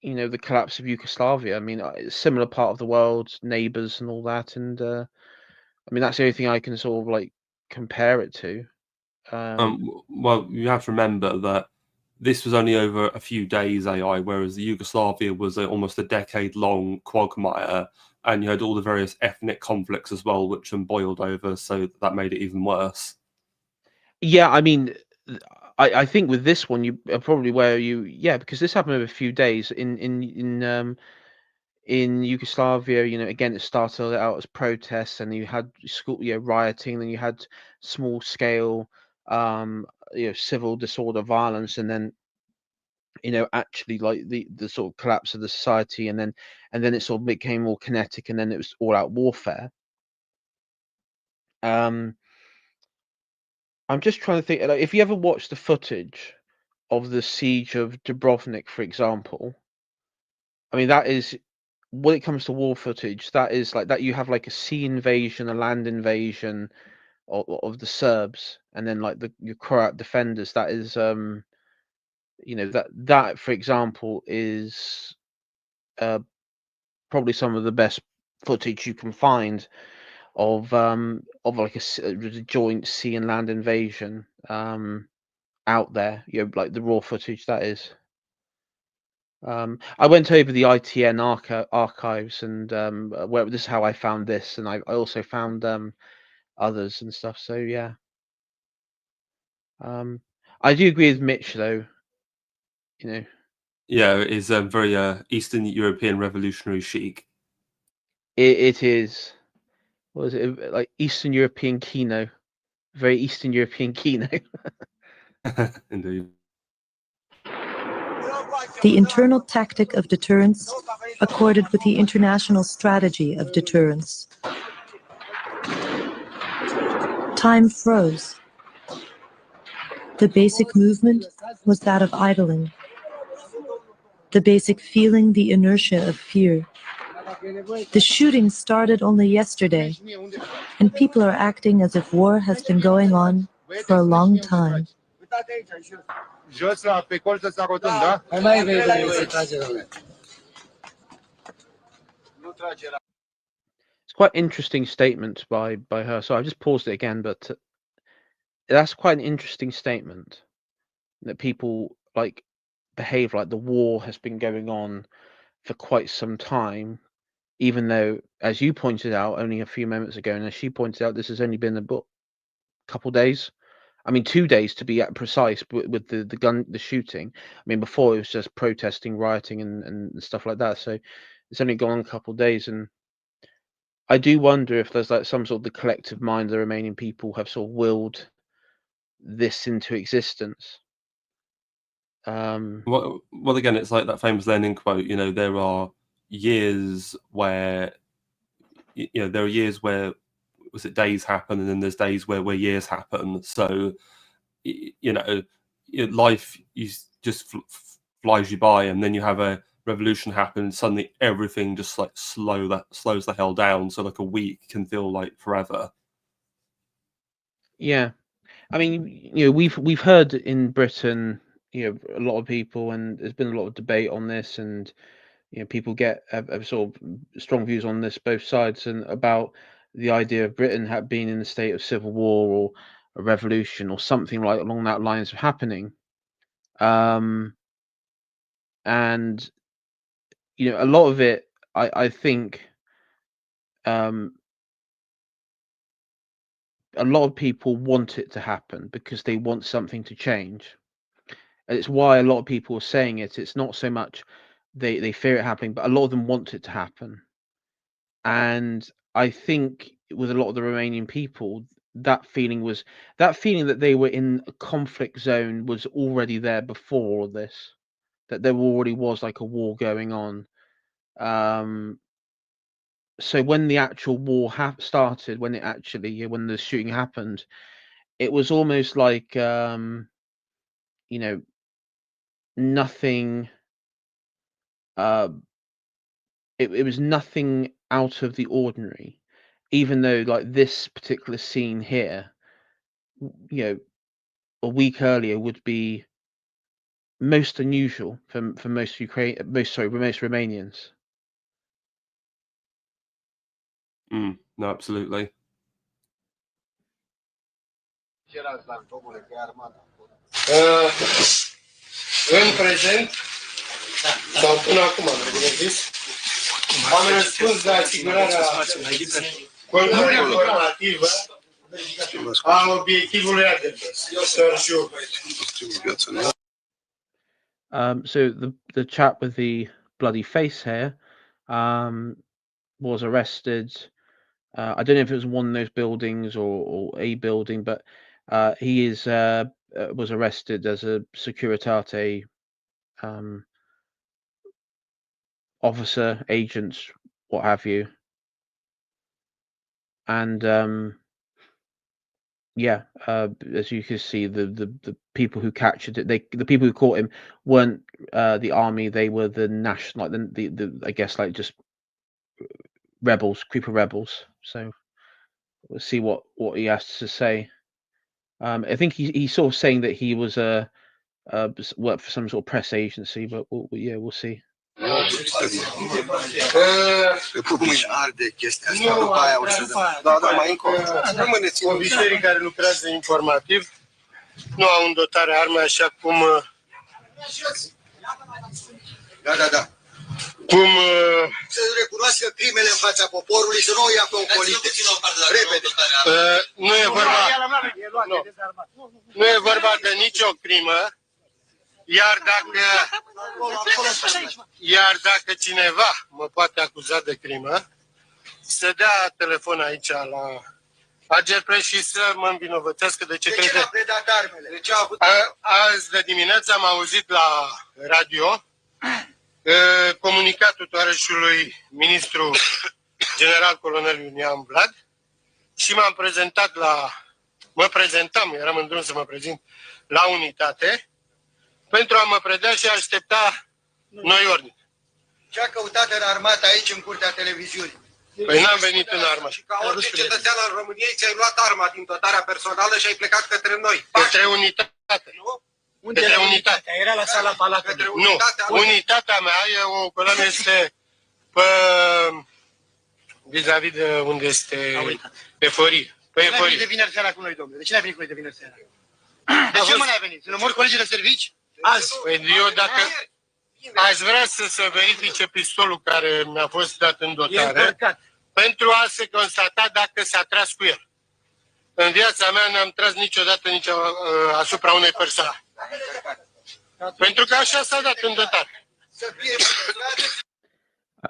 you know, the collapse of Yugoslavia. I mean, it's a similar part of the world, neighbors and all that, and I mean, that's the only thing I can sort of like compare it to. Well, you have to remember that this was only over a few days AI, whereas the Yugoslavia was almost a decade-long quagmire, and you had all the various ethnic conflicts as well, which boiled over, so that made it even worse. Yeah, I mean, I think with this one, you probably because this happened over a few days in Yugoslavia. You know, again, it started out as protests, and you had school, rioting, then you had small scale, civil disorder, violence, and then actually like the sort of collapse of the society, and then it sort of became more kinetic, and then it was all out warfare. I'm just trying to think, like, if you ever watched the footage of the siege of Dubrovnik, for example, I mean, that is, when it comes to war footage, that is like that. You have like a sea invasion, a land invasion of the Serbs, and then like your Croat defenders. That is, that for example is probably some of the best footage you can find of like a joint sea and land invasion out there. Like the raw footage, that is. I went over the ITN archives, and where this is how I found this, and I also found others and stuff. So yeah, I do agree with Mitch though. Yeah, it is very Eastern European revolutionary chic. It is. What is it, like Eastern European kino? Very Eastern European kino. Indeed. The internal tactic of deterrence accorded with the international strategy of deterrence. Time froze. The basic movement was that of idling. The basic feeling, the inertia of fear. The shooting started only yesterday, and people are acting as if war has been going on for a long time. It's quite interesting statement by her. So I just paused it again, but that's quite an interesting statement that people like behave like the war has been going on for quite some time, even though, as you pointed out only a few moments ago, and as she pointed out, this has only been a couple days. I mean, 2 days to be precise with the shooting. I mean, before it was just protesting, rioting, and stuff like that. So it's only gone on a couple of days, and I do wonder if there's like some sort of the collective mind of the Romanian people have sort of willed this into existence. Well, again, it's like that famous Lenin quote. There are years where, there are years where days happen, and then there's days where years happen. So, life just flies you by, and then you have a revolution happen, and suddenly everything just like slows the hell down. So like a week can feel like forever. Yeah, I mean, we've heard in Britain, a lot of people, and there's been a lot of debate on this, and people have sort of strong views on this, both sides, and about the idea of Britain being in a state of civil war or a revolution or something like along that lines of happening. And a lot of it, I think, a lot of people want it to happen because they want something to change. And it's why a lot of people are saying it. It's not so much they fear it happening, but a lot of them want it to happen. And I think with a lot of the Romanian people, that feeling that they were in a conflict zone was already there before all of this, that there already was like a war going on. So when the actual war started, when the shooting happened, it was almost like nothing. It was nothing out of the ordinary, even though like this particular scene here, a week earlier would be most unusual for most most Romanians. No, absolutely. În prezent, sau până acum, am zis, am răspuns la asigurarea controlului informativă a obiectivului adevărs. So the chap with the bloody face here was arrested. I don't know if it was one of those buildings or a building, but he is was arrested as a Securitate officer, agent, what have you. And yeah, as you can see, the people who captured it, the people who caught him weren't the army; they were the national, like the I guess like just rebels, creeper rebels. So we'll see what he has to say. I think he's sort of saying that he was worked for some sort of press agency, but we'll see. Arde chestia asta, după aia o să... Da, mai încolo. Rămâneți. Ofițerii care lucrează informativ nu au în dotare arme așa cum... Da. Cum... Să recunoască crimele în fața poporului, să nu o ia pe ocolite. Repede. Nu e vorba de nicio crimă, iar dacă cineva mă poate acuza de crimă, să dea telefon aici la Agerpres și să mă învinovățească de ce crede. Azi de dimineață am auzit la radio comunicatul tovarășului ministru general colonel Iulian Vlad și eram în drum să mă prezint la unitate pentru a mă predea și a aștepta noi ordine. Ce a căutat în armată aici, în curtea televiziunii? Păi n-am venit în armă. Și ca orice cetățean al României, ți-ai luat arma din dotarea personală și ai plecat către noi. Către unitate. Nu? Unde era unitatea? Era la sala Palatului. Nu, unitatea mea e o coloană, este pe vis-a-vis de unde este eforie. Pe eforie. De ce n-ai venit de vineri seara cu noi, domnule? De ce n-ai venit cu noi de vineri seara? De ce mă n-ai venit? Să mor colegii de servici? Azi. Păi eu dacă aș vrea să se verifice pistolul care mi-a fost dat în dotare pentru a se constata dacă s-a tras cu el. În viața mea n-am tras niciodată nici asupra unei persoane. Pentru că așa s-a dat în dotare.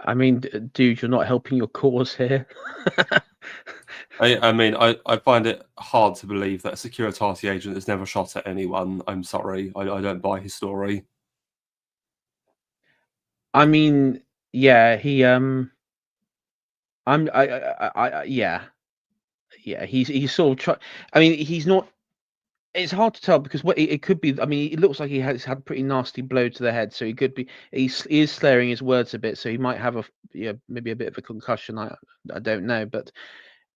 I mean, dude, you're not helping your cause here. I mean, I find it hard to believe that a Securitate agent has never shot at anyone. I'm sorry, I don't buy his story. I mean, yeah, he's sort of I mean, he's not. It's hard to tell because it could be. I mean, it looks like he has had a pretty nasty blow to the head, so he could be. He is slurring his words a bit, so he might have maybe a bit of a concussion. I don't know, but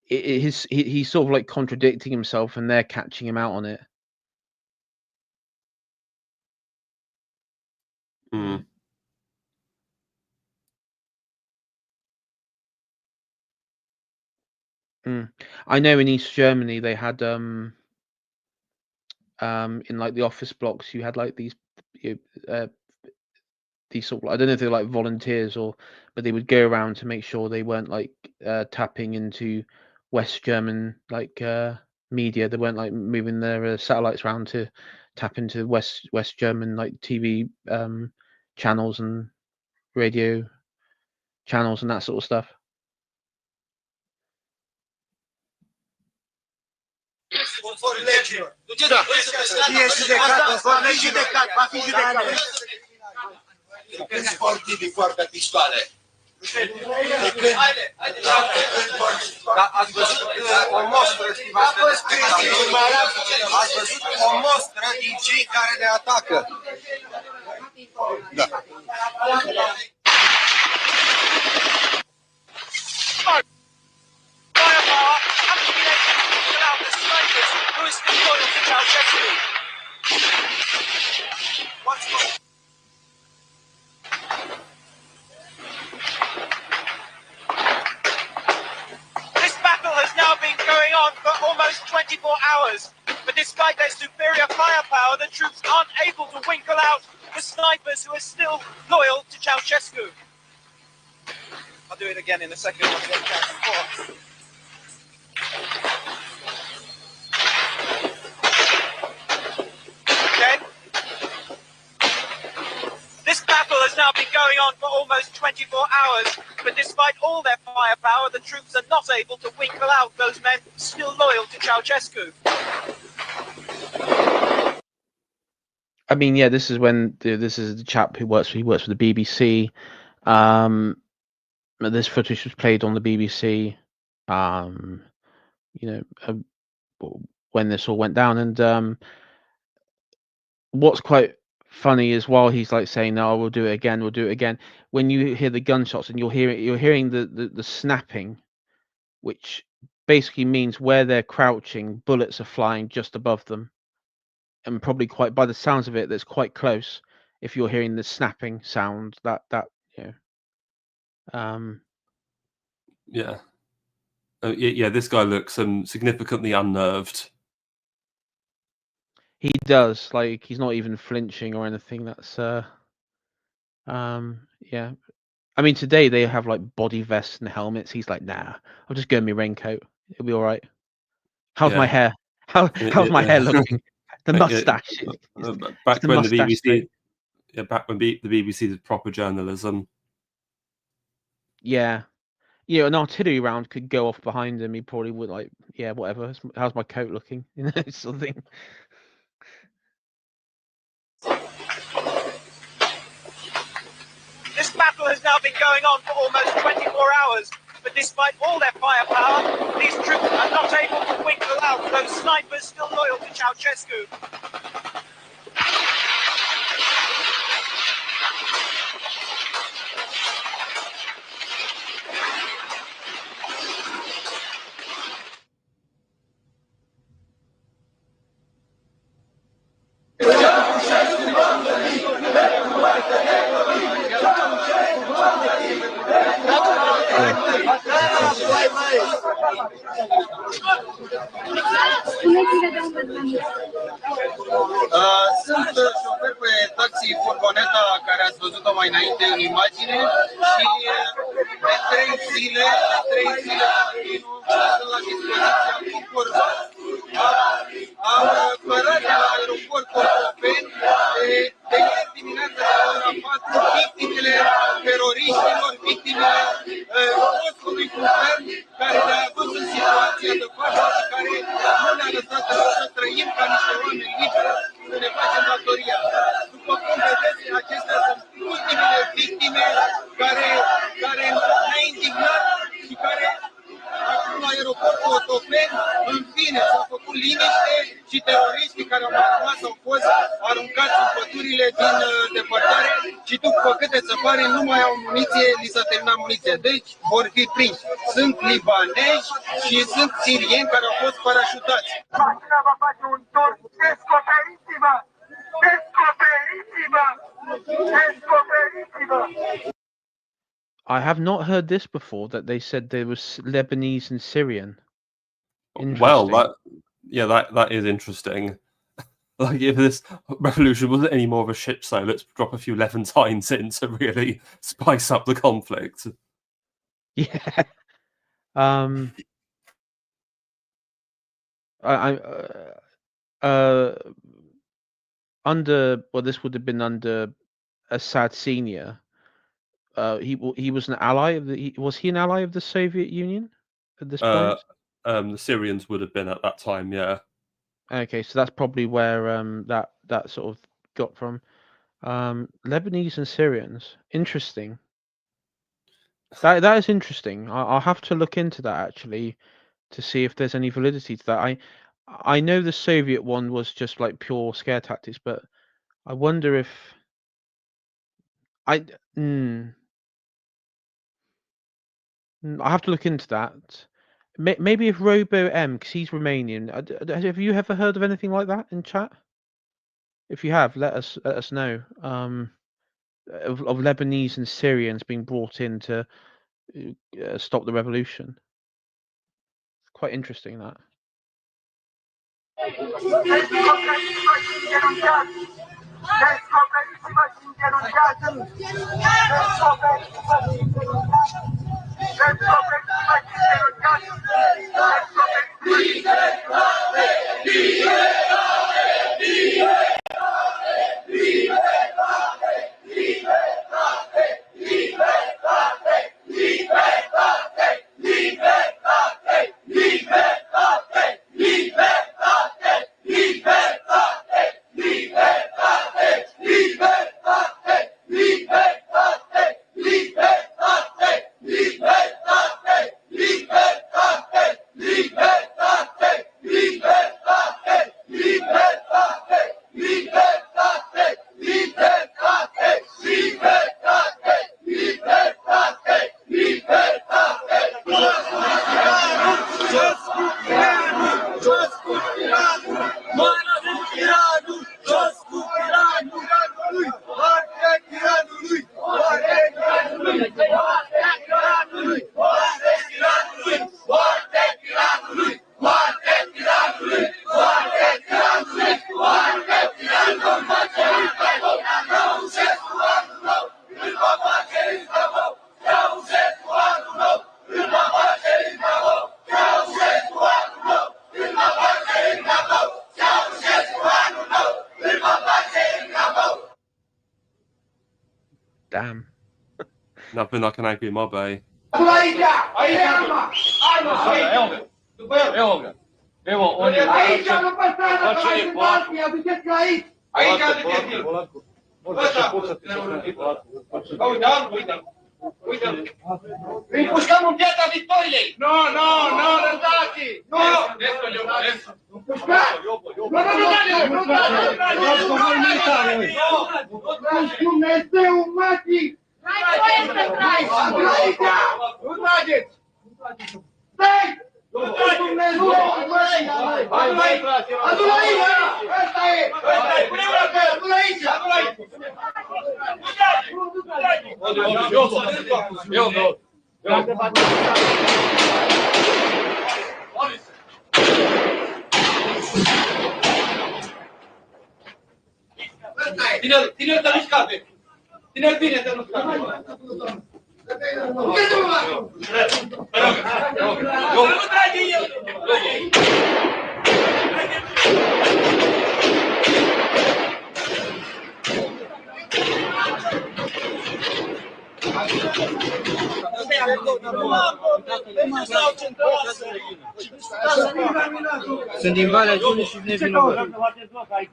he's sort of like contradicting himself, and they're catching him out on it. I know in East Germany they had in like the office blocks you had like these sort of, I don't know if they're like volunteers but they would go around to make sure they weren't like tapping into West German like media. They weren't like moving their satellites around to tap into West German like TV channels and radio channels and that sort of stuff. Conform legilor. Fie judecat, conform judecat, va fi judecat. Când sportivii poartă pistoale? Dar ați văzut o mostră, stimați telespectatori, ați văzut o mostră din cei care ne atacă. Da. What's going on? hours. But despite their superior firepower, the troops aren't able to winkle out the snipers who are still loyal to Ceausescu. I'll do it again in a second. Okay. This battle has now been going on for almost 24 hours, but despite all their firepower, the troops are not able to winkle out those men still loyal to Ceausescu. I mean, yeah, this is when this is the chap who works for the BBC. This footage was played on the BBC. You know, when this all went down, and what's quite funny is while he's like saying, "No, we'll do it again, we'll do it again." When you hear the gunshots and you're hearing the snapping, which basically means where they're crouching, bullets are flying just above them, and probably quite, by the sounds of it, that's quite close. If you're hearing the snapping sound, that you know, Yeah. Yeah, this guy looks significantly unnerved. he does. Like, he's not even flinching or anything. That's yeah. I mean, today they have like body vests and helmets. He's like, nah, I'll just go in my raincoat. It'll be all right. How's my hair? How's my hair looking? The mustache. Back the when mustache the BBC, thing. back when the BBC did proper journalism. Yeah. You know, an artillery round could go off behind him. He probably would, like, yeah, whatever. How's my coat looking? You know, sort of thing. This battle has now been going on for almost 24 hours, but despite all their firepower, these troops are not able to winkle out those snipers still loyal to Ceausescu. Sunt șofer pe taxi furgoneta care ați văzut-o mai înainte în imagine și de 3 zile continuu sunt la dispoziția tuturor. Am cărat la aeroportul Copen de ieri dimineața la ora 4 victimele teroriștilor, victimele fostului guvern care ne-a adus în situația de față și care nu ne-a lăsat să trăim ca niște oameni liberi, să ne facem datoria. După cum vedeți, acestea sunt ultimele victime care ne-a indignat și care acum la aeroportul Otopeni, în fine, s-a făcut liniște și teroriștii care au mai rămas au fost aruncați în pădurile din depărtare și după câte se pare nu mai au muniție, li s-a terminat muniția. Deci vor fi prinși. Sunt libanezi și sunt sirieni care au fost parașutați. Mașina va face un tur. Descoperiți-vă! Descoperiți-vă! Descoperiți-vă! I have not heard this before, that they said there was Lebanese and Syrian. Well, that is interesting. Like, if this revolution wasn't any more of a shit show, let's drop a few Levantines in to really spice up the conflict. Yeah. This would have been under Assad Senior. He was an ally of was he an ally of the Soviet Union at this point? The Syrians would have been at that time, yeah. Okay, so that's probably where that sort of got from. Lebanese and Syrians. Interesting. That is interesting. I'll have to look into that actually to see if there's any validity to that. I know the Soviet one was just like pure scare tactics, but I wonder if I have to look into that. Maybe if Robo M, because he's Romanian. Have you ever heard of anything like that in chat? If you have, let us know. Of Lebanese and Syrians being brought in to stop the revolution. It's quite interesting that. Damn. Nothing like an angry mob, eh? Aici, nu pe stradă, să aduceți la aici! Aici aduceți el! Uite-l! Îi pușcăm în piața Victoriei! Nu, lăsați! Nu! Pușcați! Nu Dumnezeu, mătii! Nu trageți! Stai! Dumnezeu! Adu-l aici! Adu-l aici! Ăsta e! Adu-l aici! Ține-l să nu scape! Ține-l bine să nu scape! Nu trage el! Sunt din Valea Giului și nevinovat.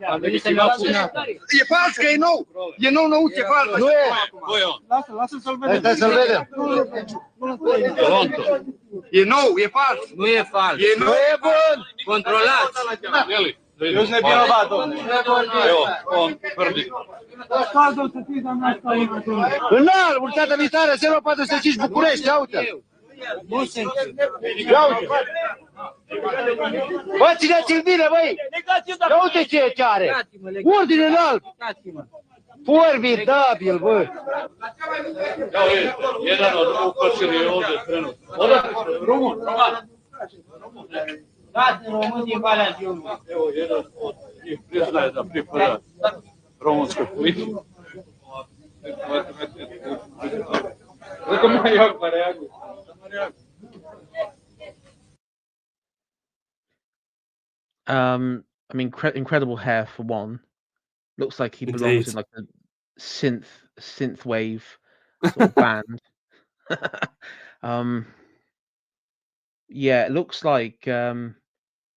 Am venit să-mi iau cunata. E fals că e nou! E nou nouț, e fals! Nu e! Lasă-l să-l vedem. Hai să-l vedem! E nou, e fals! Nu e fals. E nou, e bun! Controlați! Eu sunt nevinovat, domnule. Înalt, unitate militară 045 București, ia uite! Ia uite! Bă, țineți-l bine, băi! Ia uite ce are! Ordine înalt! Formidabil, bă! Jedan od upašili ovdje trenutno. Rumun, Roman. Dați în român din Valea Giului. Evo, jedan od njih priznaje da pripada romanskoj politici. Rekao ma jak pa reaguj. I mean, incredible hair for one. Looks like he belongs in like a synth wave sort of band. Yeah, it looks like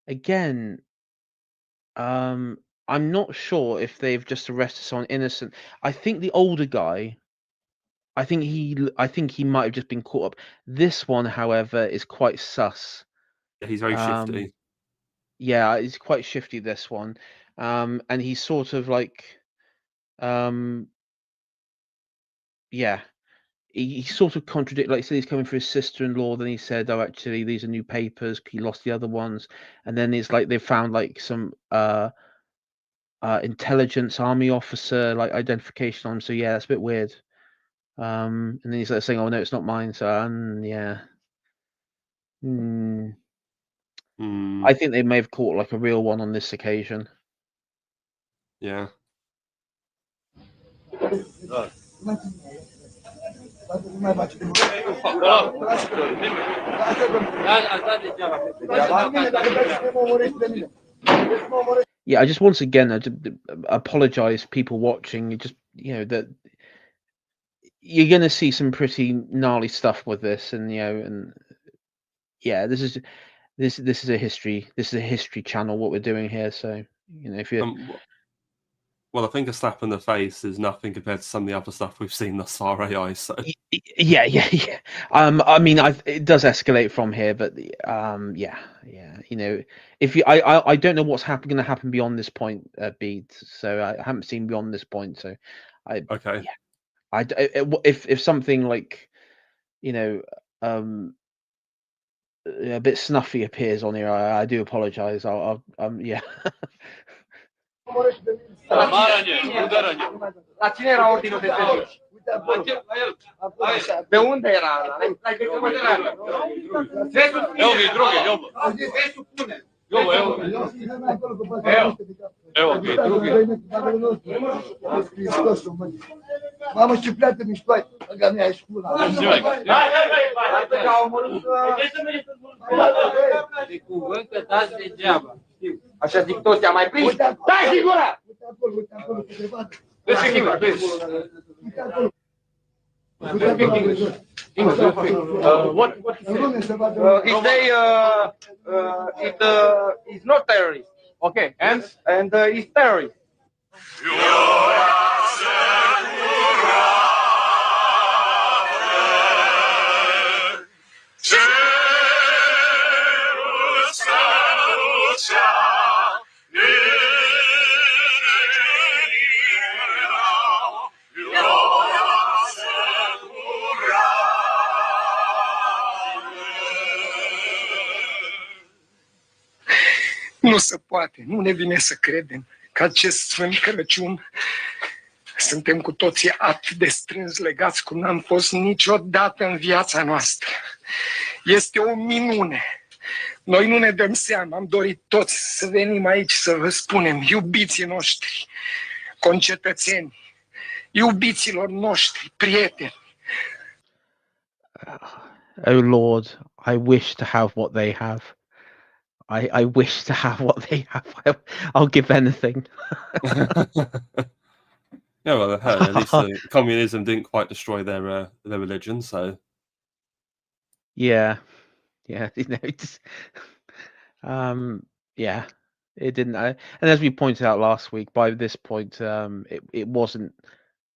again. I'm not sure if they've just arrested someone innocent. I think the older guy. I think he might have just been caught up. This one, however, is quite sus. Yeah, he's very shifty. Yeah, he's quite shifty, this one. And he's sort of like, yeah, he sort of contradicted, like, he said he's coming for his sister-in-law, then he said, oh, actually, these are new papers, he lost the other ones. And then it's like they found like some intelligence army officer, like, identification on him. So, yeah, that's a bit weird. And then he's like saying, oh, no, it's not mine. So, yeah. I think they may have caught like a real one on this occasion. Yeah. Yeah, I just once again I apologize people watching. That you're gonna see some pretty gnarly stuff with this, and yeah, this is a history channel what we're doing here. So if you well, I think a slap in the face is nothing compared to some of the other stuff we've seen thus far, AI. So yeah. I mean, it does escalate from here, but yeah. If you, I don't know what's going to happen beyond this point, Bede. So I haven't seen beyond this point. So okay. Yeah, if something like a bit snuffy appears on here, I do apologize. Yeah. La cine era ordinul de serviciu? De unde era? Mamă, ce pleacă miștoai, aga mea e școala. De cuvânt că dați degeaba. Așa zic toți, am mai prins? Dai sigura! Uite acolo, să te vadă. Deci sigura, vezi. Uite acolo. What he say it's not terrorist. Okay, and it's terrorist. Nu se poate, nu ne vine să credem că acest Sfânt Crăciun suntem cu toții atât de strâns legați cum n-am fost niciodată în viața noastră. Este o minune. Noi nu ne dăm seama, am dorit toți să venim aici să vă spunem, iubiții noștri, concetățeni, iubiților noștri, prieteni. Oh Lord, I wish to have what they have. I wish to have what they have. I'll give anything. Yeah, well, hey, at least communism didn't quite destroy their religion, so. Yeah, yeah, yeah, it didn't. And as we pointed out last week, by this point, it wasn't.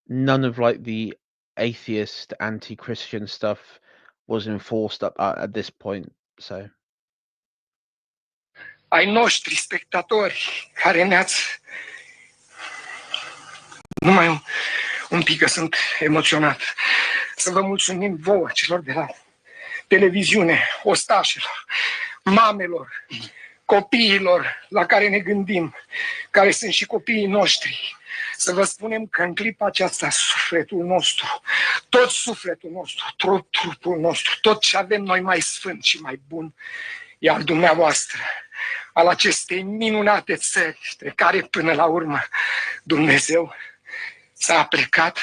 None of like the atheist, anti-Christian stuff was enforced up at this point. So. Ai noștri spectatori care ne-ați... Numai un pic că sunt emoționat. Să vă mulțumim vouă, celor de la televiziune, ostașilor, mamelor, copiilor la care ne gândim, care sunt și copiii noștri. Să vă spunem că în clipa aceasta sufletul nostru, tot sufletul nostru, tot trupul nostru, tot ce avem noi mai sfânt și mai bun, e al dumneavoastră, al acestei minunate țări, de care până la urmă Dumnezeu s-a plecat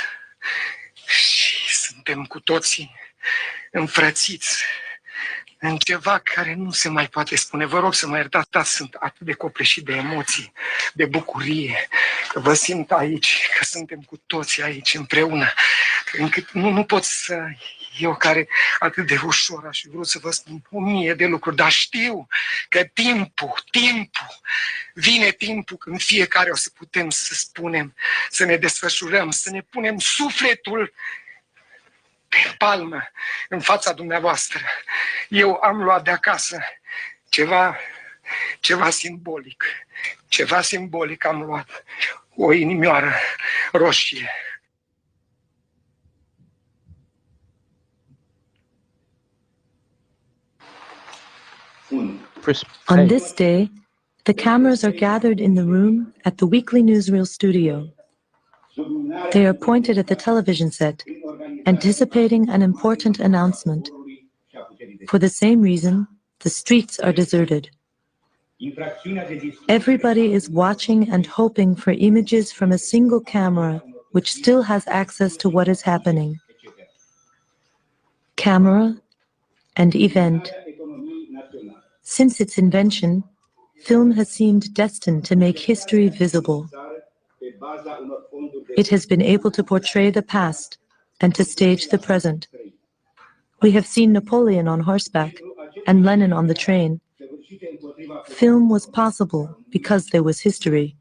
și suntem cu toții înfrățiți în ceva care nu se mai poate spune. Vă rog să mă iertați, dar sunt atât de copleșit de emoții, de bucurie, că vă simt aici, că suntem cu toții aici împreună, încât nu pot să... Eu care atât de ușor aș vrea să vă spun 1000 de lucruri, dar știu că vine timpul când fiecare o să putem să spunem, să ne desfășurăm, să ne punem sufletul pe palmă în fața dumneavoastră. Eu am luat de acasă ceva simbolic. Ceva simbolic am luat. O inimioară roșie. On this day, the cameras are gathered in the room at the weekly newsreel studio. They are pointed at the television set, anticipating an important announcement. For the same reason, the streets are deserted. Everybody is watching and hoping for images from a single camera, which still has access to what is happening. Camera and event. Since its invention, film has seemed destined to make history visible. It has been able to portray the past and to stage the present. We have seen Napoleon on horseback and Lenin on the train. Film was possible because there was history.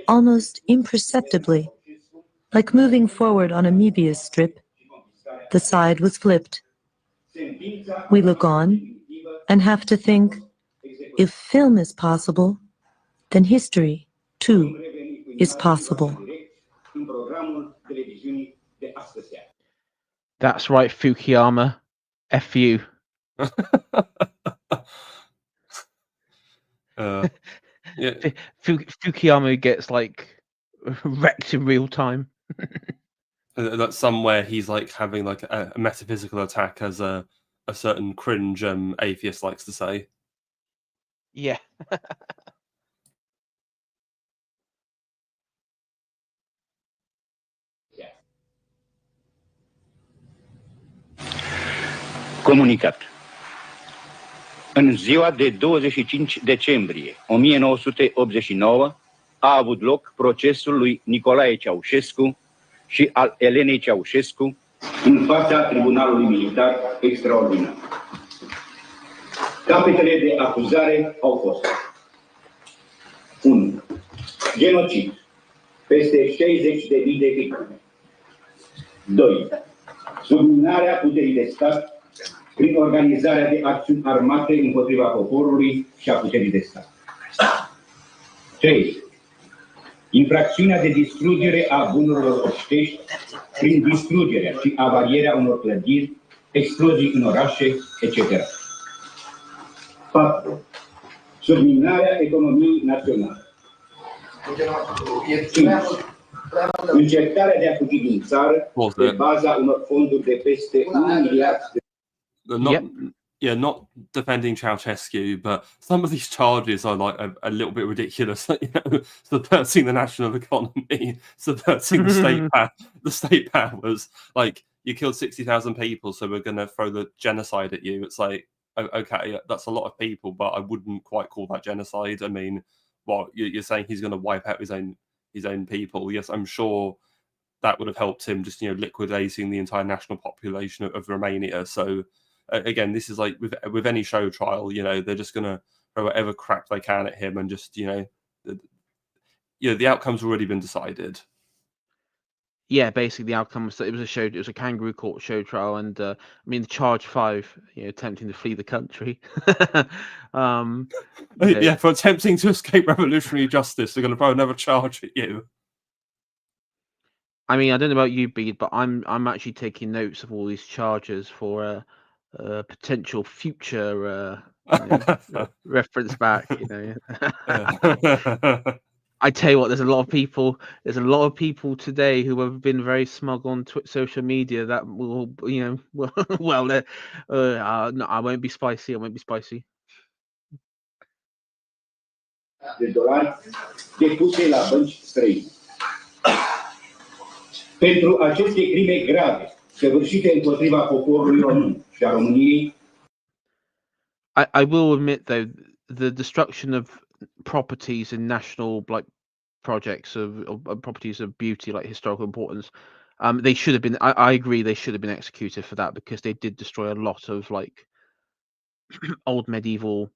Almost imperceptibly, like moving forward on a Mobius strip, the side was flipped. We look on and have to think, if film is possible, then history, too, is possible. That's right, Fukuyama. F you. Yeah. Fukuyama gets like wrecked in real time. That somewhere he's like having like a metaphysical attack, as a certain cringe atheist likes to say. Yeah. Comunicat. În ziua de 25 decembrie 1989 a avut loc procesul lui Nicolae Ceaușescu și al Elenei Ceaușescu în fața Tribunalului Militar Extraordinar. Capetele de acuzare au fost 1. Genocid, peste 60.000 de victime. 2. Subminarea puterii de stat prin organizarea de acțiuni armate împotriva poporului și a puterii de stat. 3. Infracțiunea de distrugere a bunurilor obștești prin distrugerea și avarierea unor clădiri, explozii în orașe, etc. 4. Subminarea economiei naționale. 5. Încercarea de a fugi din țară pe baza unor fonduri de peste 1 miliard de not defending Ceausescu, but some of these charges are like a little bit ridiculous. You know, subverting the national economy, subverting the state powers. Like, you killed 60,000 people, so we're going to throw the genocide at you. It's like, okay, that's a lot of people, but I wouldn't quite call that genocide. I mean, well, you're saying he's going to wipe out his own people. Yes, I'm sure that would have helped him, just, you know, liquidating the entire national population of Romania. So again, this is like with any show trial, you know, they're just going to throw whatever crap they can at him, and just, you know, the outcome's already been decided. Yeah, basically the outcome was that it was a kangaroo court show trial, and I mean, charge 5, you know, attempting to flee the country. Yeah, for attempting to escape revolutionary justice, they're going to throw another charge at you. I mean, I don't know about you, Bede, but I'm actually taking notes of all these charges for potential future reference back. You know, I tell you what, there's a lot of people today who have been very smug on social media that will, you know, no, I won't be spicy. De dolari depuse la bănci străine. Pentru aceste crime grave săvârșite împotriva poporului român și a României. I will admit, though, the destruction of properties in national projects of properties of beauty, like historical importance, they should have been. I agree, they should have been executed for that, because they did destroy a lot of old medieval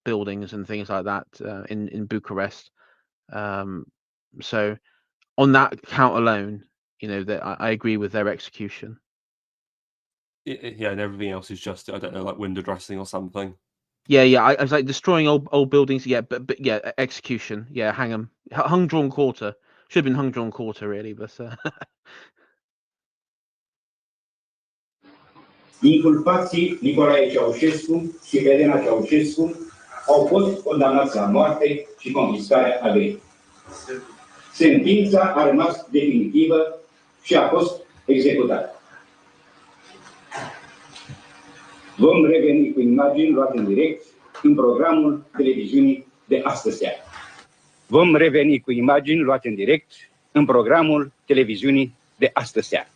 buildings and things like that in Bucharest. So on that count alone, you know, that I agree with their execution. Yeah, and everything else is just, I don't know, like window dressing or something. Yeah. I was like, destroying old buildings. Yeah, but yeah, execution. Yeah, hang them. Hung, drawn, quarter. Should have been hung, drawn, quarter, really, but. Inculpații Nicolae Ceaușescu și Elena Ceaușescu au fost condamnați la moarte și confiscarea averii. Sentința a rămas definitivă și a fost executată. Vom reveni cu imagini luate în direct în programul televiziunii de astăzi seară. Vom reveni cu imagini luate în direct în programul televiziunii de astăzi seară.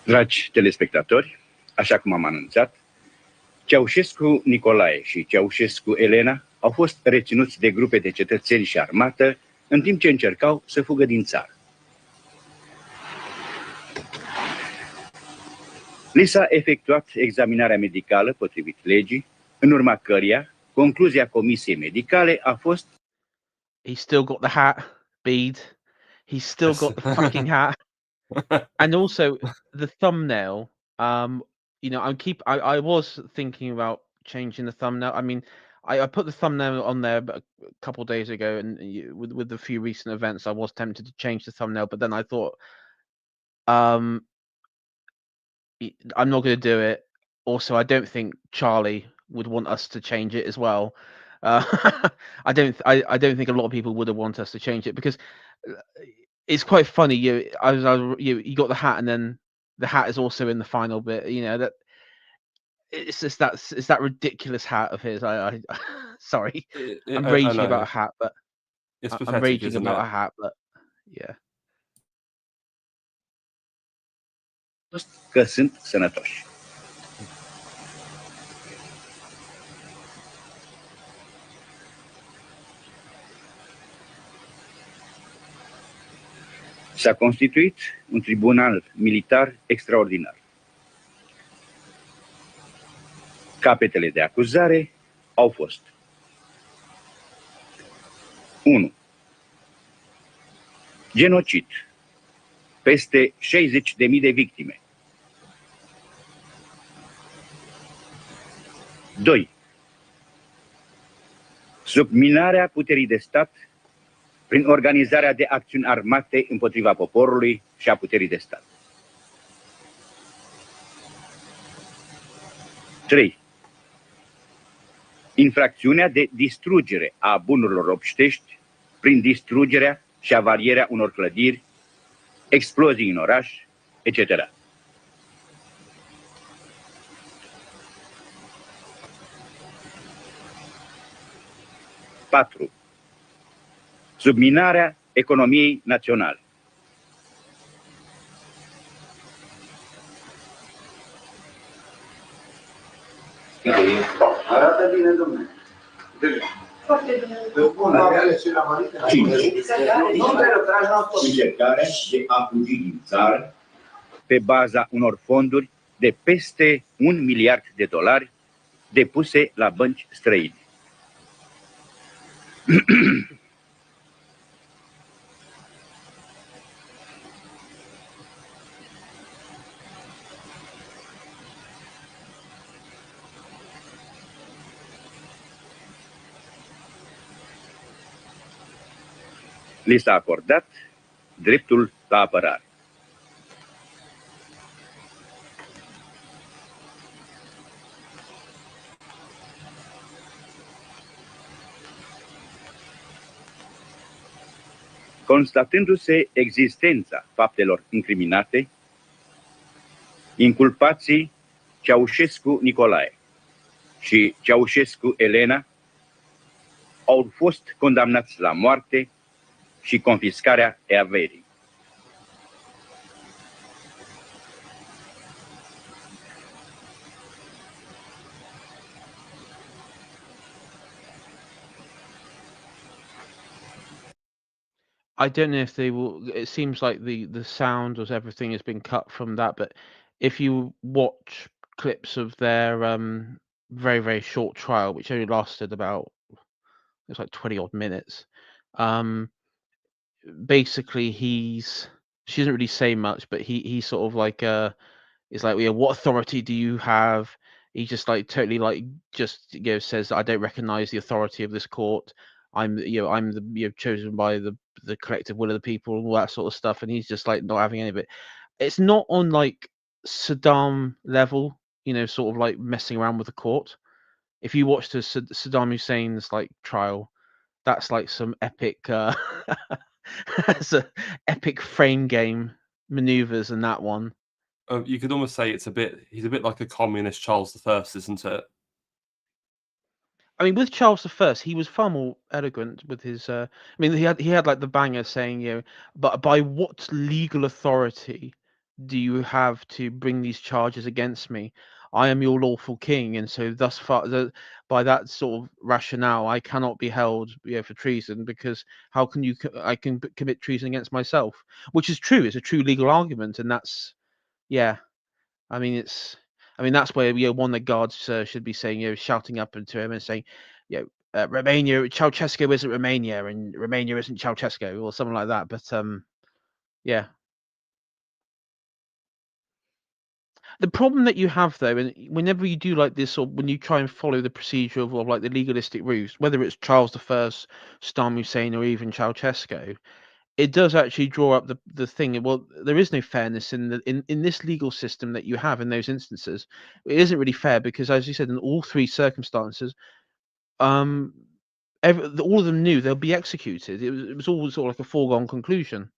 Dragi telespectatori, așa cum am anunțat, Ceaușescu Nicolae și Ceaușescu Elena au fost reținuți de grupe de cetățeni și armată în timp ce încercau să fugă din țară. Li s-a efectuat examinarea medicală potrivit legii, în urma căreia concluzia comisiei medicale a fost: He's still got the hat, Bede. He's still got the fucking hat. And also the thumbnail, you know, I was thinking about changing the thumbnail. I mean, I put the thumbnail on there a couple days ago, and with the few recent events, I was tempted to change the thumbnail, but then I thought, I'm not going to do it. Also, I don't think Charlie would want us to change it as well. I don't think a lot of people would have wanted us to change it, because it's quite funny. You got the hat, and then the hat is also in the final bit. You know, that it's just that ridiculous hat of his. I sorry, I'm raging about a hat, but it's I'm raging about a hat, but yeah. Că sunt sănătoși. S-a constituit un tribunal militar extraordinar. Capetele de acuzare au fost: 1. Genocid. Peste 60.000 de victime. 2. Subminarea puterii de stat prin organizarea de acțiuni armate împotriva poporului și a puterii de stat. 3. Infracțiunea de distrugere a bunurilor obștești prin distrugerea și avarierea unor clădiri, explozii în oraș, etc. 4. Subminarea economiei naționale. 5. Arată bine, domnule. Foarte bine. Încercarea de a fugi din țară pe baza unor fonduri de peste $1 miliard depuse la bănci străine. Li s-a acordat dreptul la apărare. Constatându-se existența faptelor incriminate, inculpații Ceaușescu Nicolae și Ceaușescu Elena au fost condamnați la moarte și confiscarea averii. I don't know if they will. It seems like the sound or everything has been cut from that, but if you watch clips of their very, very short trial, which only lasted about, it's like 20 odd minutes, basically she doesn't really say much, but he's sort of like it's like, yeah, what authority do you have? He just like totally like just says, I don't recognize the authority of this court. I'm the chosen by the collective will of the people, and all that sort of stuff, and he's just like not having any of it. It's not on like Saddam level, sort of like messing around with the court. If you watch the Saddam Hussein's like trial, that's like some epic, that's a epic frame game maneuvers in that one. You could almost say he's a bit like a communist Charles I, isn't it? I mean, with Charles I, he was far more eloquent with his. I mean, he had like the banger saying, but by what legal authority do you have to bring these charges against me? I am your lawful king, and so thus far, by that sort of rationale, I cannot be held, for treason, because how can I can commit treason against myself, which is true. It's a true legal argument, and that's, yeah. I mean, that's where one of the guards should be saying, shouting up into him and saying, Romania, Ceausescu isn't Romania, and Romania isn't Ceausescu, or something like that. But yeah. The problem that you have though, and whenever you do like this, or when you try and follow the procedure of like the legalistic routes, whether it's Charles I, Saddam Hussein, or even Ceausescu, it does actually draw up the thing. Well, there is no fairness in this legal system that you have in those instances. It isn't really fair because, as you said, in all three circumstances, all of them knew they'll be executed. It was all sort of like a foregone conclusion.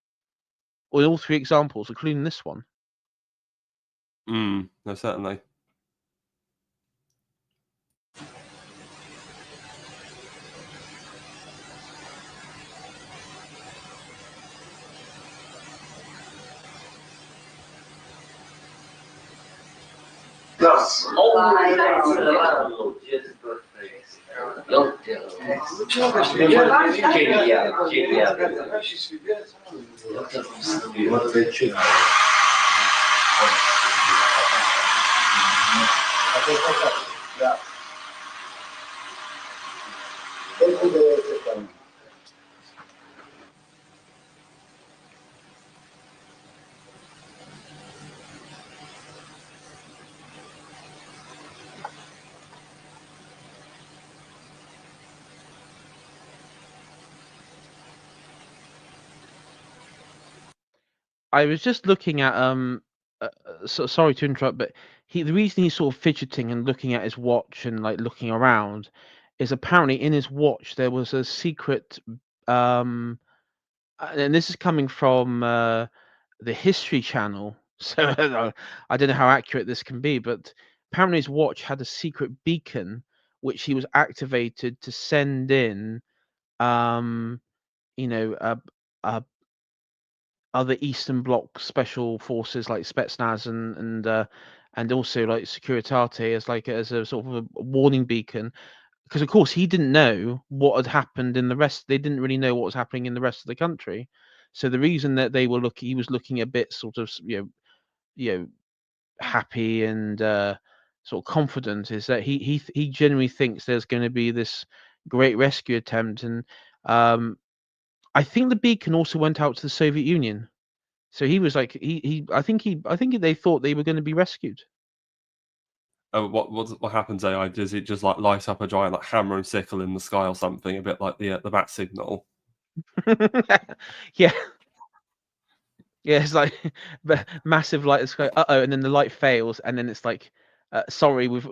Or in all three examples, including this one. No, certainly. I was just looking at so sorry to interrupt, but the reason he's sort of fidgeting and looking at his watch and like looking around is apparently in his watch there was a secret, and this is coming from the History Channel, so I don't know how accurate this can be, but apparently his watch had a secret beacon which he was activated to send in, you know, other Eastern Bloc special forces like Spetsnaz and also like Securitate as a sort of a warning beacon, because of course he didn't know what had happened in the rest. They didn't really know what was happening in the rest of the country. So the reason that he was looking a bit sort of happy and sort of confident is that he genuinely thinks there's going to be this great rescue attempt, and I think the beacon also went out to the Soviet Union. So he was like I think they thought they were going to be rescued. What happens, AI? Does it just like light up a giant like hammer and sickle in the sky or something, a bit like the bat signal? Yeah. Yeah, it's like massive light in the sky. And then the light fails, and then it's like, sorry, we've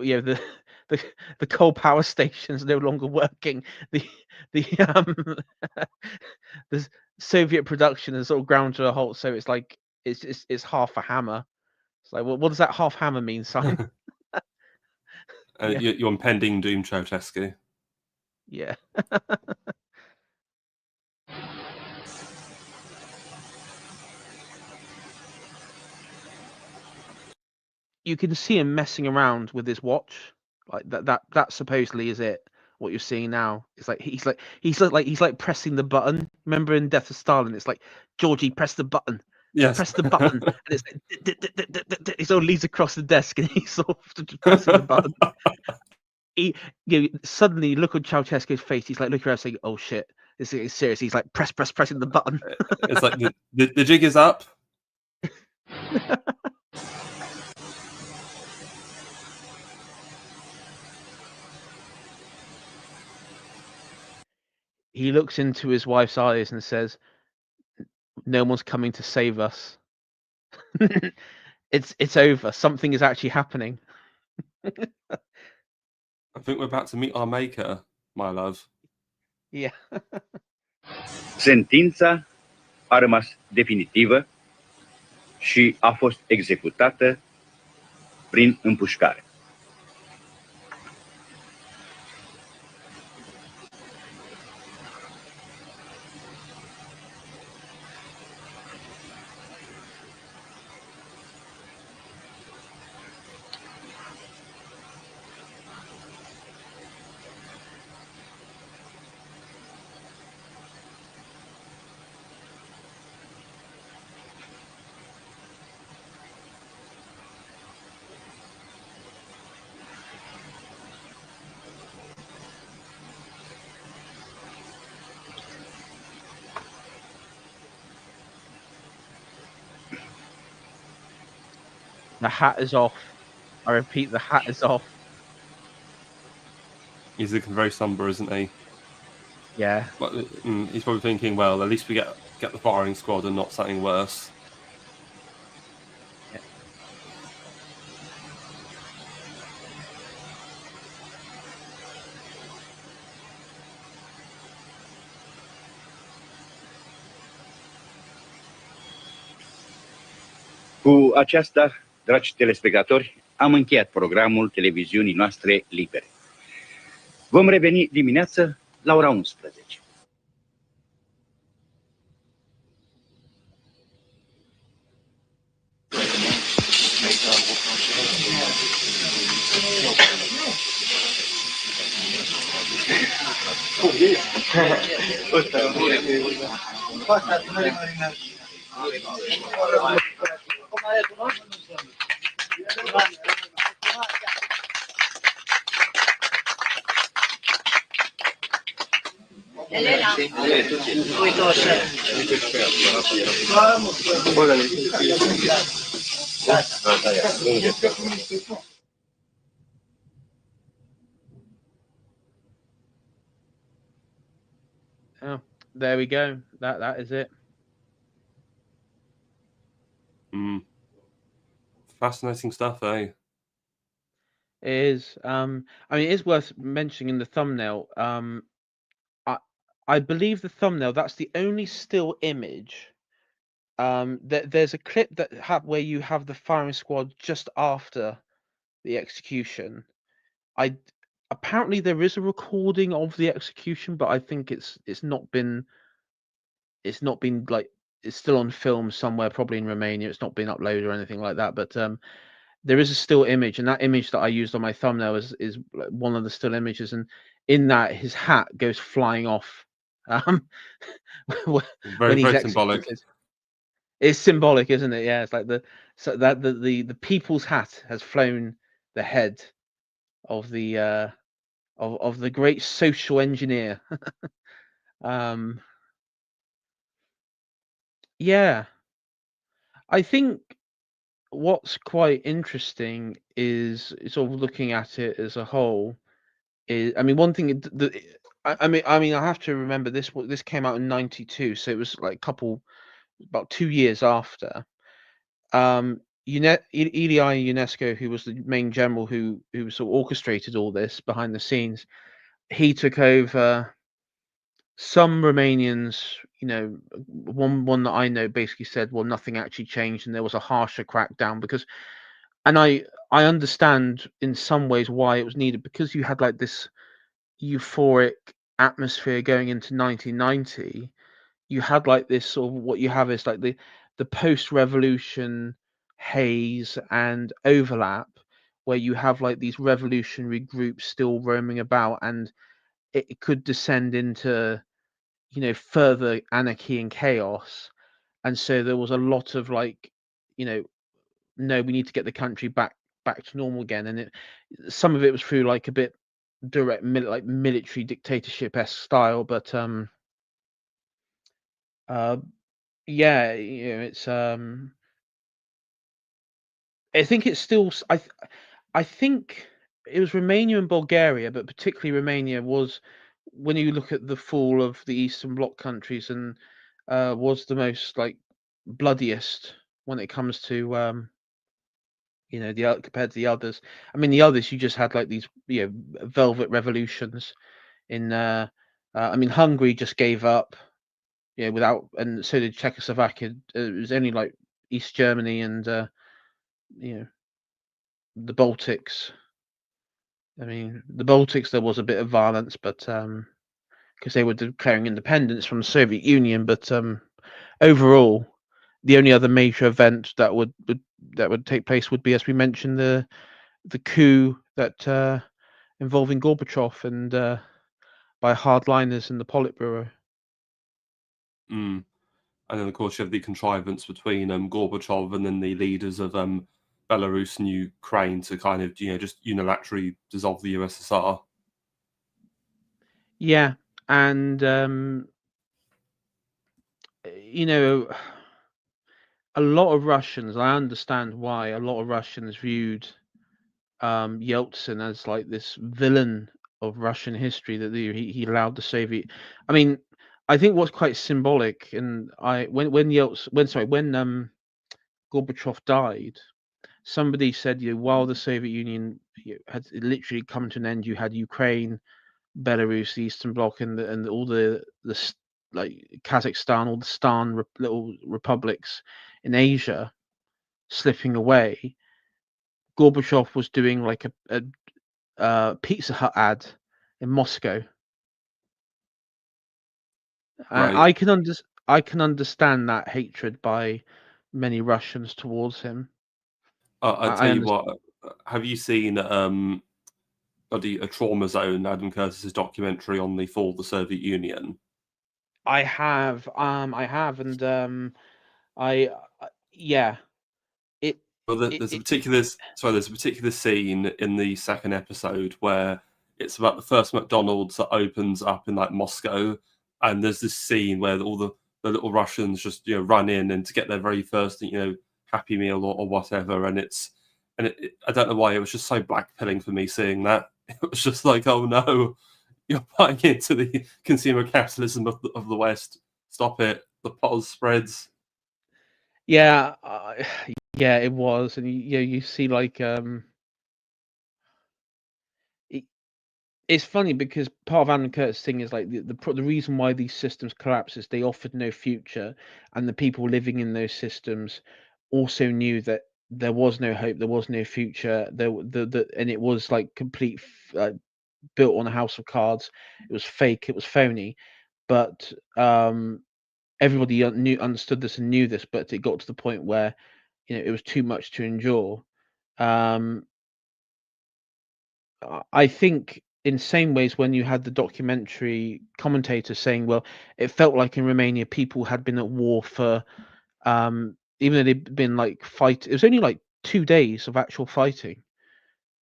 the coal power station's no longer working. The the Soviet production is sort of ground to a halt. So it's like it's half a hammer. It's like, well, what does that half hammer mean, son? Yeah. Your impending doom, Ceausescu. Yeah. You can see him messing around with his watch, like that supposedly is it. What you're seeing now is like he's like pressing the button. Remember in Death of Stalin, it's like, Georgie, press the button. Yes. Press the button, and it's like he sort of leads across the desk, and he's sort of just pressing the button. Suddenly look on Ceausescu's face. He's like looking around, saying, "Oh shit, this is serious." He's like pressing the button. It's like the jig is up. he looks into his wife's eyes and says, "No one's coming to save us. It's over. Something is actually happening." I think we're about to meet our maker, my love. Yeah. Sentința a rămas definitivă și a fost executată prin împușcare. The hat is off. I repeat, the hat is off. He's looking very somber, isn't he? Yeah. But he's probably thinking, well, at least we get the firing squad and not something worse. Yeah. Cu aceasta, dragi telespectatori, am încheiat programul televiziunii noastre libere. Vom reveni dimineață la ora 11. Elena, uite-o așa. Oh, there we go. That is it. Fascinating stuff, eh? It is. I mean, it is worth mentioning in the thumbnail. I believe the thumbnail. That's the only still image. There's a clip where you have the firing squad just after the execution. Apparently there is a recording of the execution, but I think it's not been like, it's still on film somewhere, probably in Romania. It's not been uploaded or anything like that. But there is a still image, and that image that I used on my thumbnail is one of the still images, and in that his hat goes flying off when he's very executed. symbolic. It's symbolic, isn't it? Yeah, it's like the people's hat has flown the head of the of the great social engineer. Yeah, I think what's quite interesting is sort of looking at it as a whole. I mean, one thing that I mean, I have to remember this came out in '92, so it was like about 2 years after. Eli UNESCO, who was the main general who sort of orchestrated all this behind the scenes, he took over. Some Romanians, one that I know basically said, well, nothing actually changed, and there was a harsher crackdown because, and I understand in some ways why it was needed, because you had like this euphoric atmosphere going into 1990. You had like this sort of, what you have is like the post-revolution haze and overlap, where you have like these revolutionary groups still roaming about, and it could descend into further anarchy and chaos. And so there was a lot of like, no, we need to get the country back to normal again. And some of it was through like a bit direct like military dictatorship-esque style, but yeah, it's I think it's still I think it was Romania and Bulgaria, but particularly Romania was when you look at the fall of the Eastern Bloc countries, and was the most like bloodiest when it comes to compared to the others. I mean, the others you just had like these velvet revolutions in. I mean, Hungary just gave up. Without, and so did Czechoslovakia. It was only like East Germany and the Baltics. I mean, the Baltics there was a bit of violence, but because they were declaring independence from the Soviet Union. But overall, the only other major event that would take place would be, as we mentioned, the coup that involving Gorbachev and by hardliners in the Politburo. Mm. And then, of course, you have the contrivance between Gorbachev and then the leaders of Belarus and Ukraine to kind of, just unilaterally dissolve the USSR. Yeah, and a lot of Russians. I understand why a lot of Russians viewed Yeltsin as like this villain of Russian history, that he allowed the Soviet. I mean, I think what's quite symbolic, and when Gorbachev died, somebody said, while the Soviet Union had literally come to an end, you had Ukraine, Belarus, the Eastern Bloc, and all the like Kazakhstan, all the little republics in Asia slipping away. Gorbachev was doing like a Pizza Hut ad in Moscow. Right. I can understand that hatred by many Russians towards him. I'll tell you what. Have you seen A Trauma Zone, Adam Curtis's documentary on the fall of the Soviet Union? I have, and yeah. Well, there's a particular scene in the second episode where it's about the first McDonald's that opens up in like Moscow, and there's this scene where all the little Russians just run in and to get their very first Happy Meal or whatever, and I don't know why it was just so blackpilling for me seeing that. It was just like, oh no, you're buying into the consumer capitalism of the West. Stop it. The pause spreads. Yeah, yeah, it was, and you see like it's funny because part of Adam Curtis' thing is like the reason why these systems collapse is they offered no future, and the people living in those systems also knew that there was no hope, there was no future, and it was like complete built on a house of cards. It was fake, it was phony, but everybody understood this and knew this, but it got to the point where it was too much to endure. I think in same ways when you had the documentary commentator saying, well, it felt like in Romania people had been at war for even though they'd been like it was only like 2 days of actual fighting.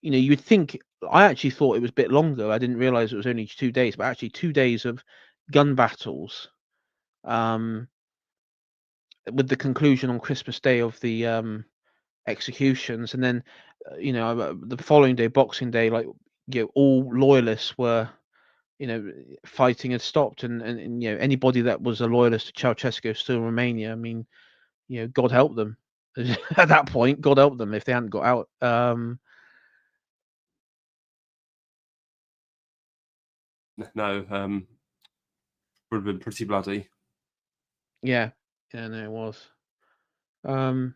You'd think, I actually thought it was a bit longer. I didn't realize it was only 2 days, but actually 2 days of gun battles, with the conclusion on Christmas Day of the executions, and then the following day, Boxing Day, like all loyalists were fighting had stopped, and anybody that was a loyalist to Ceausescu still in Romania. I mean, God help them. At that point, God help them if they hadn't got out. No, would have been pretty bloody. Yeah, no, it was. And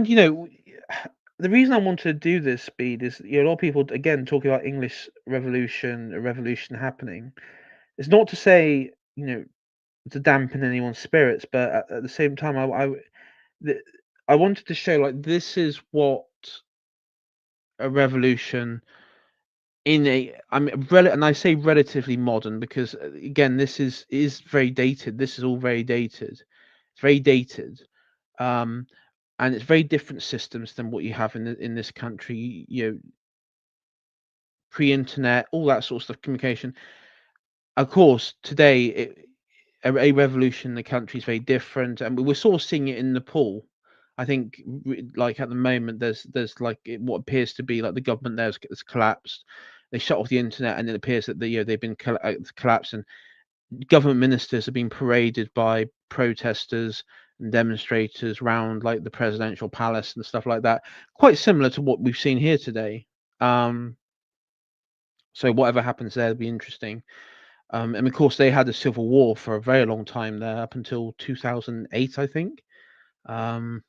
the reason I wanted to do this, Bede, is a lot of people again talking about English Revolution, a revolution happening. It's not to say to dampen anyone's spirits, but at the same time, I wanted to show like this is what a revolution and I say relatively modern because again this is very dated. This is all very dated. It's very dated. And it's very different systems than what you have in this country. Pre-internet, all that sort of stuff, communication. Of course, today a revolution in the country is very different, and we're sort of seeing it in Nepal. I think, like at the moment, there's like what appears to be like the government there has collapsed. they shut off the internet, and it appears that they've been collapsed, and government ministers have been paraded by protesters and demonstrators round like the presidential palace and stuff like that. Quite similar to what we've seen here today. So whatever happens there will be interesting. And of course, they had a civil war for a very long time there, up until 2008, I think. So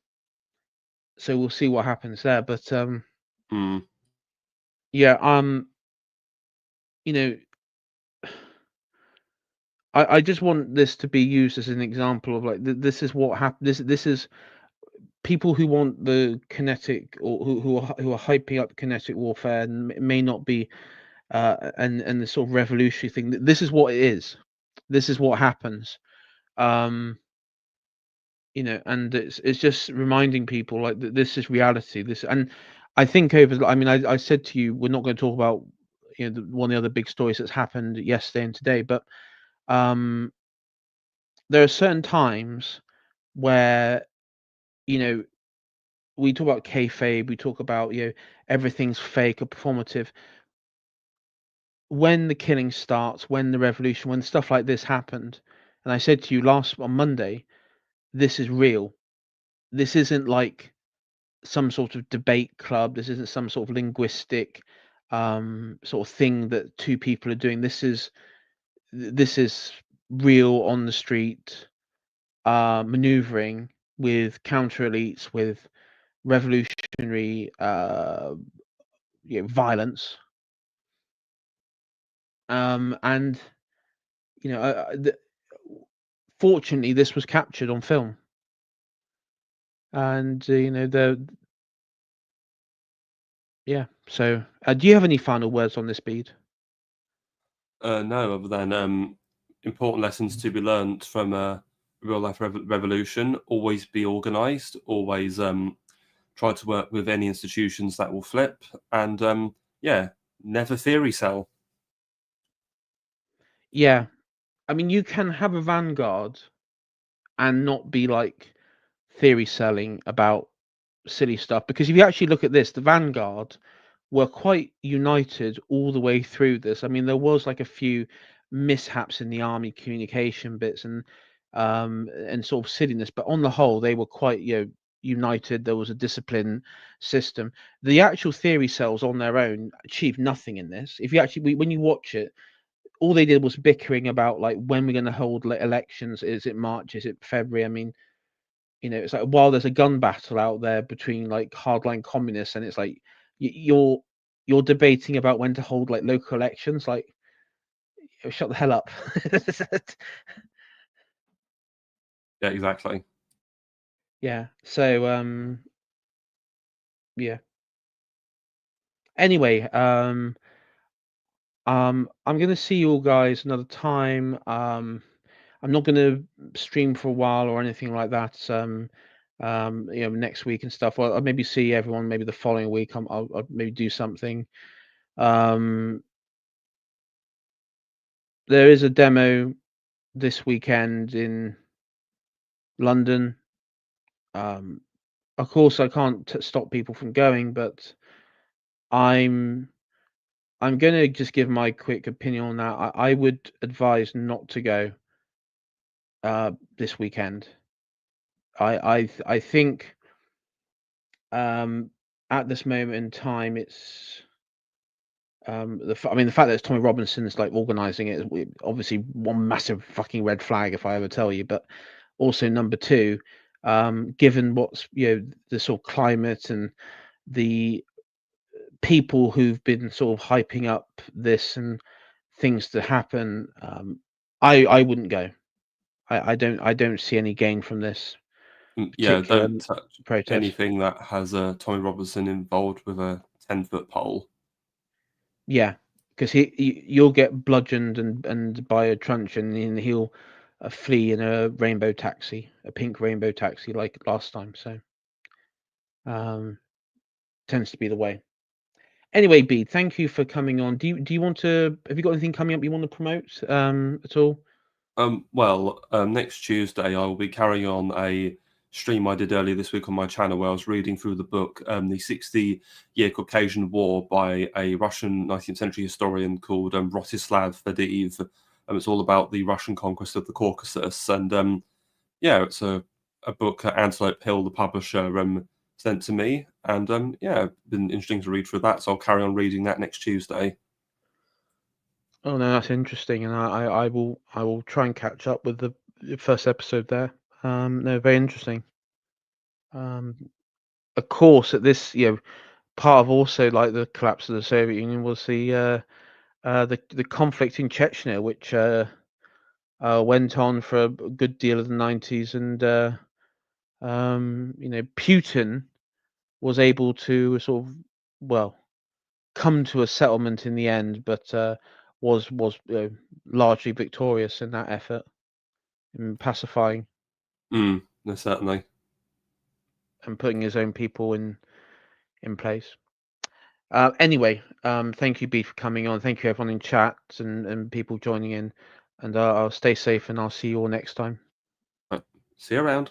we'll see what happens there. But yeah, you know, I just want this to be used as an example of like this is what happened. This is people who want the kinetic, or who are hyping up kinetic warfare, and may not be and the sort of revolutionary thing. This is what it is. This is what happens. And it's just reminding people like that this is reality. And I think I said to you, we're not going to talk about one of the other big stories that's happened yesterday and today, but there are certain times where we talk about kayfabe, we talk about everything's fake or performative. When the killing starts, when the revolution, when stuff like this happened, and I said to you on Monday, this is real. This isn't like some sort of debate club. This isn't some sort of linguistic sort of thing that two people are doing. This is real on the street maneuvering with counter elites, with revolutionary violence. And fortunately, this was captured on film. And so do you have any final words on this, Bede? No, other than important lessons to be learned from a real life revolution. Always be organized, always try to work with any institutions that will flip, and never theory sell. Yeah, I mean, you can have a vanguard and not be like theory selling about silly stuff, because if you actually look at this, the vanguard were quite united all the way through this. I mean, there was like a few mishaps in the army communication bits and sort of silliness, but on the whole, they were quite united. There was a discipline system. The actual theory cells on their own achieved nothing in this. If you actually, when you watch it, all they did was bickering about like when we're going to hold elections. Is it March? Is it February? I mean, it's like while there's a gun battle out there between like hardline communists, and it's like you're debating about when to hold like local elections. Like, shut the hell up. Yeah, exactly. Yeah. So yeah. Anyway, I'm gonna see you all guys another time. I'm not gonna stream for a while or anything like that. Next week and stuff. I'll maybe see everyone maybe the following week. I'll maybe do something. There is a demo this weekend in London. Of course, I can't stop people from going, but I'm going to just give my quick opinion on that. I would advise not to go this weekend. I think at this moment in time, it's the fact that it's Tommy Robinson's like organizing it is obviously one massive fucking red flag if I ever tell you, but also number two, given what's the sort of climate and the people who've been sort of hyping up this and things to happen, I wouldn't go. I don't see any gain from this. Yeah, don't touch protest. anything that has Tommy Robinson involved with a 10-foot pole. Yeah, because you'll get bludgeoned and by a truncheon, and he'll flee in a rainbow taxi, a pink rainbow taxi, like last time. So, tends to be the way. Anyway, Bede, thank you for coming on. Do you want to? Have you got anything coming up you want to promote at all? Next Tuesday I will be carrying on a stream I did earlier this week on my channel where I was reading through the book, the 60-Year Caucasian War by a Russian 19th century historian called Rostislav Bede. It's all about the Russian conquest of the Caucasus. And yeah, it's a book Antelope Hill, the publisher, sent to me. And yeah, been interesting to read through that. So I'll carry on reading that next Tuesday. Oh no, that's interesting, and I will try and catch up with the first episode there. No, very interesting. Of course, at this, part of also like the collapse of the Soviet Union was the conflict in Chechnya, which went on for a good deal of the 90s, and Putin was able to sort of come to a settlement in the end, but was largely victorious in that effort in pacifying. No, certainly. And putting his own people in place. Anyway, thank you, Bede, for coming on. Thank you, everyone in chat and people joining in. And I'll stay safe, and I'll see you all next time. See you around.